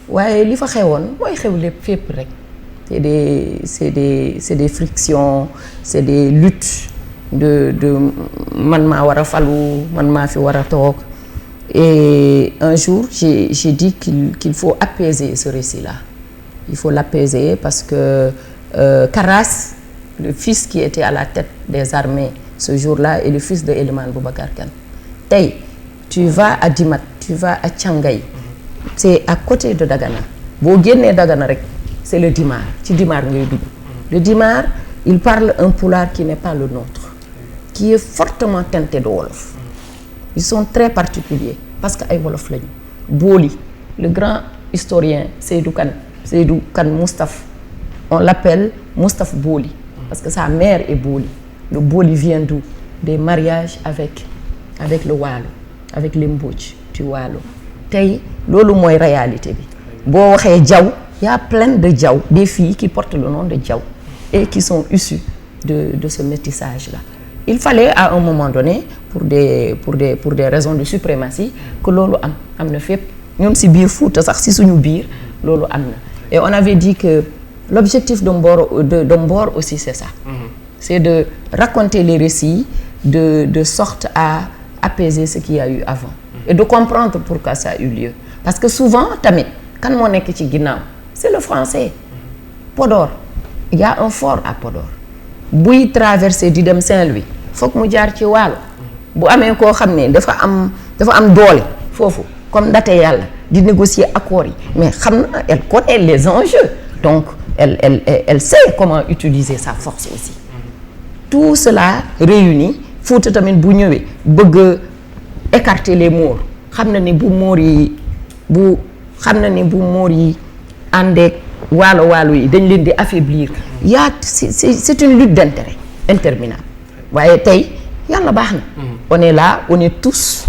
waaye li fa xewoon mooy xew lépp fépp rek. c'est des frictions, c'est des luttes de man maa war a falu man maa fi war a toog. Et un jour, j'ai dit qu'il faut apaiser ce récit-là. Il faut l'apaiser parce que Karas, le fils qui était à la tête des armées ce jour-là, est le fils de Elimane Boubacar Kane. Tey, tu vas à Dimat, tu vas à Thiangay, c'est à côté de Dagana. Boo génnee Dagana rek, c'est le Dimar. Ci Dimar ngay dugg. Le Dimar, il parle un pulaar qui n'est pas le nôtre, qui est fortement teinté de wolof. Ils sont très particuliers parce que ay wolof lañu. Booli, le grand historien Seydou Kane Moustapha, on l'appelle Moustapha Booli parce que sa mère est Booli. Le Booli vient d'où? Des mariages avec le Waalo, avec les Mbodj du Waalo. Tey loolu mooy réalité bi. Boo waxee Diaw, il y a plein de Diaw, des filles qui portent le nom de Diaw et qui sont issues de ce métissage-là. Il fallait à un moment donné pour des raisons de suprématie que loolu am na fépp ñoom si biir Fouta sax si suñu biir loolu am na. Et on avait dit que l'objectif de Mbor aussi c'est ça. C'est de raconter les récits de sorte à apaiser ce qu'il y a eu avant. Et de comprendre pourquoi ça a eu lieu. Parce que souvent tamit kan moo nekk ci ginnaaw c'est le français. Podor il y a un fort à Podor. buy traverser di dem Saint-Louis foog mu jaar ci Waalo. bu amee koo xam ne dafa am doole foofu comme Ndate Yàlla di négocier accords yi mais xam na elle connaît les enjeux donc elle sait comment utiliser sa force aussi. Tout cela réuni Fouta tamit bu ñëwee bëgg écarter les Maures xam na ni bu Maures yi àndeek waalo yi dañ leen di affaiblir c'est une lutte d'intérêt interminable waaye tey yàlla baax na. On est là on est tous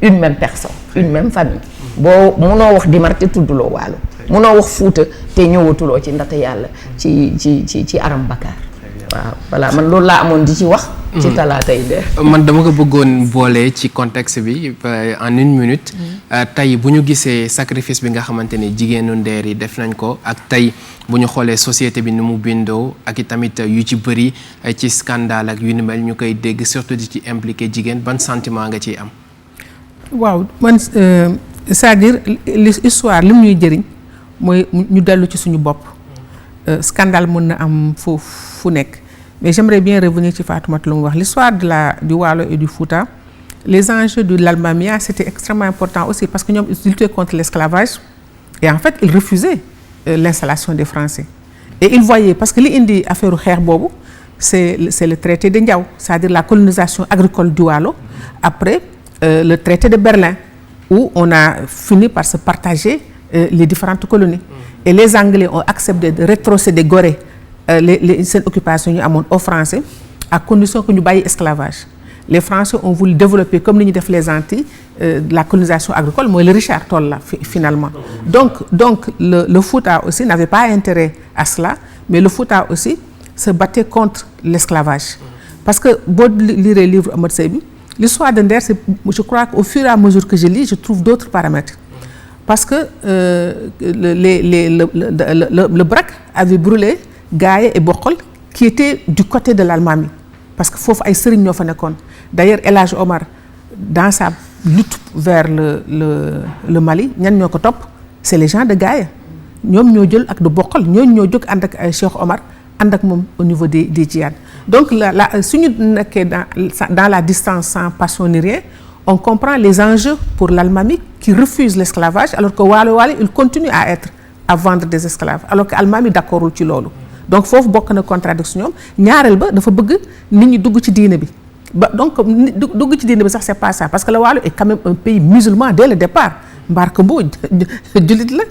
une même personne une même famille. boo munoo wax Dimar te tudduloo Waalo munoo wax Fouta te ñëwatuloo ci Ndate Yàlla ci Aram Bakar. waaw voilà man loolu laa amoon di ci wax. ci talaatay de. man dama ko bëggoon boole ci contexte bi en une minute. tey bu ñu gisee sacrifice bi nga xamante ni jigéenu Ndeer yi def nañ ko ak tey bu ñu xoolee société bi ni mu bindoo ak i tamit yu ci bëri ci scandale ak yu ni mel ñu koy dégg surtout di ci impliqué jigéen ban sentiment nga ciy am. waaw man c'est-à-dire l'histoire li mu ñuy jëriñ mooy ñu dellu ci suñu bopp. Scandale mën na am fu nekk mais j'aimerais bien revenir ci Fatoumata lu mu wax l'histoire du Waalo et du Fouta. Les enjeux de l'Almamia c'était extrêmement important aussi parce que ñoom ils luttaient contre l'esclavage et en fait ils refusaient l'installation des Français et ils voyaient parce que li indi affaire xeex boobu c'est le traité de Ndiaw c'est-à-dire la colonisation agricole du Waalo après le traité de Berlin où on a fini par se partager les différentes colonies et les Anglais ont accepté de rétrocéder Gorée seen occupation ñu amoon aux Français à condition que ñu bàyyi esclavage. Les Français ont voulu développer comme ni ñu def les Antilles la colonisation agricole mooy le Richard Toll là finalement. Donc le Fouta aussi n'avait pas intérêt à cela mais le Fouta aussi se battait contre l'esclavage parce que boo liree livre Amadou Sey bi l'histoire de Nder c'est je crois qu'au fur et à mesure que je lis je trouve d'autres paramètres parce que le Brak avait brûlé Gaye et Bokhol qui étaient du côté de l'Almami parce que foofu ay sëriñ ñoo fa nekkoon d'ailleurs El Hadj Omar dans sa lutte vers le Mali ñan ñoo ko topp c'est les gens de Gaye ñoom ñoo jël ak de Bokhol ñooñu ñoo jóg ànd ak ay Cheikh Omar ànd ak moom au niveau des djihad donc la suñu nekkee dans la distance sans passion ni rien on comprend les enjeux pour l'Almami qui refuse l'esclavage alors que Waalo il continue à vendre des esclaves alors que Almami d'accordul ci loolu donc foofu bokk na contradiction ñoom ñaareel ba dafa bëgg nit ñi dugg ci diine bi ba donc dugg ci diine bi sax c'est pas ça parce que le Waalo est quand même un pays musulman dès le départ Mbarka Mbow jullit la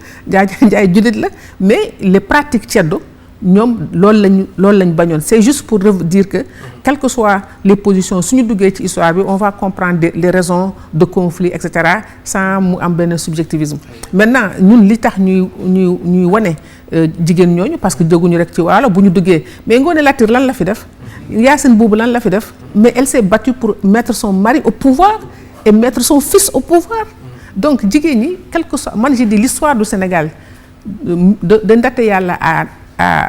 Njaay jullit la mais les pratiques ceddo ñoom loolu lañ bañoon c'est juste pour dire que quelles que soient les positions suñu duggee ci histoire bi on va comprendre les raisons de conflit et cetera sans mu am benn subjectivisme maintenant ñun li tax ñuy wane jigéen ñooñu parce que jóguñu rek ci Waalo bu ñu duggee mais Ngoné Latyr lan la fi def Yacine Boubou lan la fi def mais elle s'est battue pour mettre son mari au pouvoir et mettre son fils au pouvoir donc jigéen ñi quel que soit man j'ai dit l'histoire du Sénégal de Ndate Yàlla à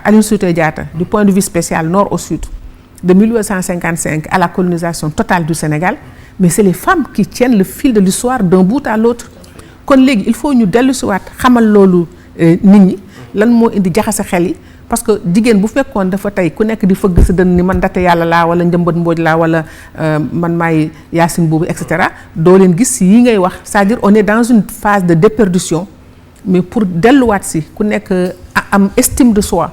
Aline Sitoé Diatta du point de vue spécial nord au sud de 1855 à la colonisation totale du Sénégal mais c'est les femmes qui tiennent le fil de l'histoire d'un bout à l'autre kon léegi il faut ñu dellu si waat xamal loolu nit ñi lan moo indi jaxase xel yi parce que jigéen bu fekkoon dafa tey ku nekk di fëgg sa dënn ni man Ndate Yàlla laa wala Njëmbat Mbooj laa wala man maay Yacine Boubou et cetera doo leen gis yi ngay wax c'est-à-dire on est dans une phase de déperdition mais pour delluwaat si ku nekk am estime de soi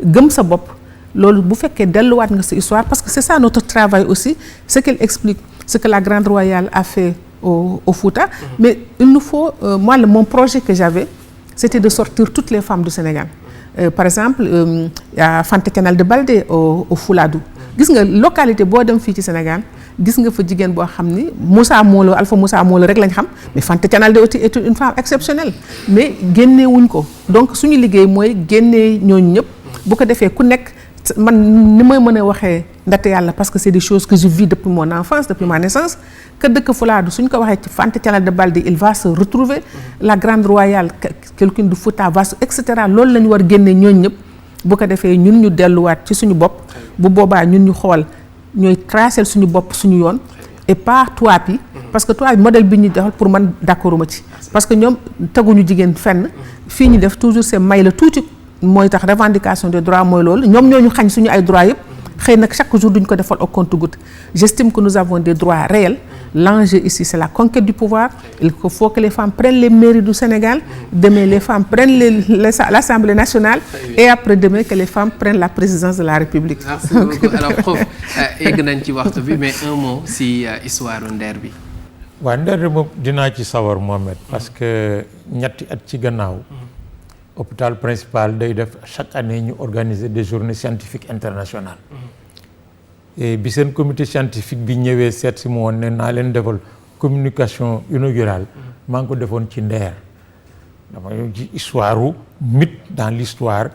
gëm sa bopp loolu bu fekkee delluwaat nga sa histoire parce que c'est ça notre travail aussi ce qu'elle explique ce que la Grande Royale a fait au Fouta mais il nous faut moi mon projet que j'avais c'était de sortir toutes les femmes du Sénégal par exemple y a Fanta Canal de Baldé au Fouladou gis nga localité boo dem fii ci Sénégal gis nga fa jigéen boo xam ni Moussa Molo Alpha Moussa Molo rek lañ xam mais Fanta Canal de aussi est une femme exceptionnelle mais génnewuñ ko donc suñu liggéey mooy génnee ñooñu ñëpp bu ko defee ku nekk man ni may mën a waxee ndaxte yàlla parce que c'est des choses que je vis depuis mon enfance, depuis ma naissance, que dëkk Fulaadu suñ ko waxee ci Fanta Thialal de Balde il va se retrouver, la grande royale quelqu'un du Fouta va se et cetera. Loolu la ñu war génne ñooñu ñëpp bu ko defee ñun ñu delluwaat ci suñu bopp bu boobaa ñun ñu xool ñooy tracer suñu bopp suñu yoon et pas tubaab yi parce que tubaab yi modèle bi ñu defal pour man d'accorduma ci parce que ñoom teguñu jigéen fenn fii ñu def toujours c'est may la tuuti mooy tax revendication des droits mooy loolu ñoom ñoo ñu xañ suñu ay droits yëpp xëy na chaque jour duñ ko defal au compte-gouttes. J'estime que nous avons des droits réels. L'enjeu ici c'est la conquête du pouvoir. Il faut que les femmes prennent les mairies du Sénégal, demain les femmes prennent l'Assemblée nationale et après demain que les femmes prennent la présidence de la République. Merci beaucoup. Alors prof egg nañ ci waxtu bi mais un mot si histoire Nder bi. waaw Nder bi moom dinaa ci sawar Mohamed parce que ñetti at ci gannaaw hôpital principal day def chaque année ñu organiser des journées scientifiques internationales et bi seen comité scientifique bi ñëwee seet si mu woon ne naa leen defal communication inaugurale maa ngi ko defoon ci Nder dama ci histoire u mythe dans l'histoire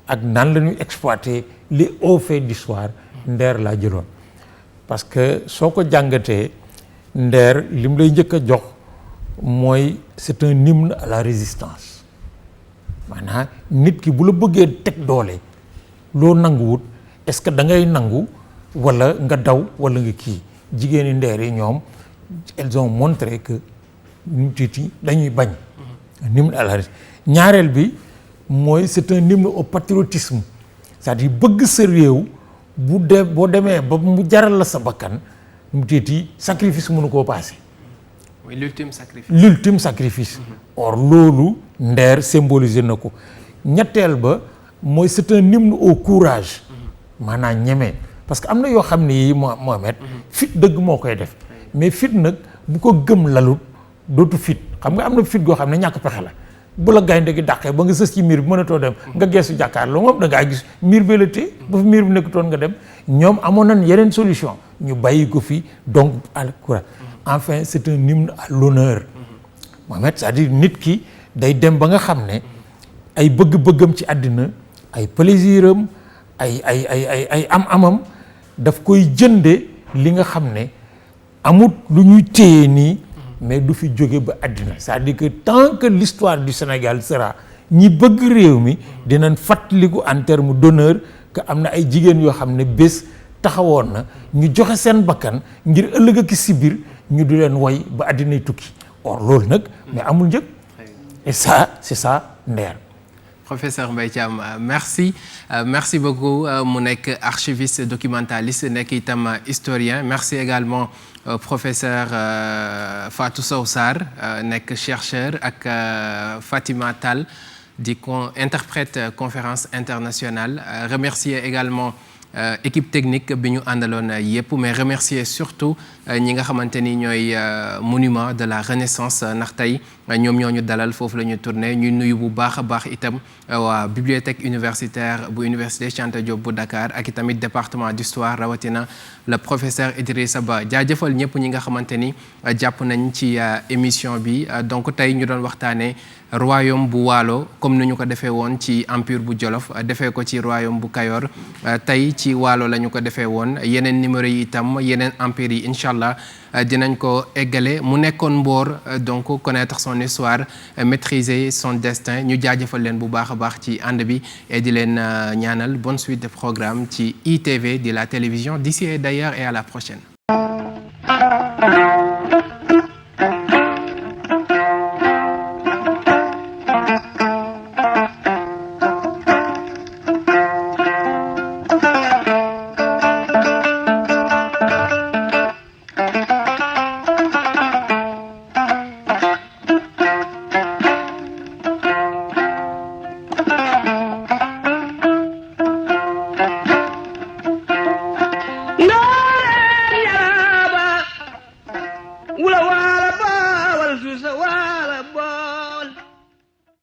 ak nan la ñuy exploiter les hauts faits d'histoire Nder laa jëloon parce que soo ko jàngatee Nder li mu lay njëkk a jox mooy c'est un hymne à la résistance maanaam nit ki bu la bëggee teg doole loo nanguwut est-ce que da ngay nangu wala nga daw wala nga kii jigéeni Nder yi ñoom elles ont montré que ñu tiiti dañuy bañ un hymne à la résistance ñaareel bi mooy c'est un hymne au patriotisme c'est-à-dire bëgg sa réew boo demee ba mu jaral la sa bakkan mu tiiti sacrifice mënu koo passé oui, l'ultime sacrifice or loolu Nder symboliser na ko ñetteel ba mooy c'est un hymne au courage maanaam ñeme parce que am na yoo xam ne yi Mohamed fit dëgg moo koy def mais fit nag bu ko gëm lalut dootu fit xam nga am na fit goo xam ne ñàkk pexe la bu la gaynde gi dàqee ba nga sës ci miir bi mënatoo dem nga geesu jàkkaarloo moom da ngaa gis miir bi la téye ba fi miir bi nekkutoon nga dem ñoom amoon nañ yeneen solution ñu bàyyi ko fi donc à courage enfin c'est un hymne à l'honneur Mohamed c'est-à-dire nit ki day dem ba nga xam ne ay bëgg-bëggam ci àddina ay plaisiram ay am-amam daf koy jënde li nga xam ne amut lu ñuy téye nii mais du fi jóge ba àddina c'est-à-dire que tant que l'histoire du Sénégal sera ñi bëgg réew mi dinañ fàttaliku en terme d'honneur que am na ay jigéen yoo xam ne bés taxawoon na ñu joxe seen bakkan ngir ëllëg ak si biir ñu du leen woy ba àddinay tukki or loolu nag mais amul njëg et ça c'est ça Nder. Professeur Mbaye Thiam merci merci beaucoup mu nekk archiviste documentaliste nekk itam historien merci également professeur Fatou Sow Sarr nekk chercheur ak Fatima Tall di interprète conférence internationale remercier également équipe technique bi ñu àndaloon yépp mais remercier surtout ñi nga xamante ni ñooy monument de la Renaissance ndax tey ñoom ñoo ñu dalal foofu la ñu tourné ñuy nuyu bu baax a baax itam waa bibliothèque universitaire bu université Cheikh Anta Diop bu Dakar ak itamit département d'histoire rawatina le professeur Idrissa Ba jaajëfal ñëpp ñi nga xamante ni jàpp nañ ci émission bi donc tey ñu doon waxtaanee royaume bu Waalo comme ni ñu ko defee woon ci empire bu Jolof defee ko ci royaume bu Kayor tey ci Waalo la ñu ko defee woon yeneen numéro yi itam yeneen empire yi incha allah dinañ ko eggale mu nekkoon Mboor donc connaître son histoire maîtriser son destin ñu jaajëfal leen bu baax a baax ci ànd bi et di leen ñaanal bonne suite de programme ci ITV de la télévision d'ici et d'ailleurs et à la prochaine. wula waala baawal suusa waa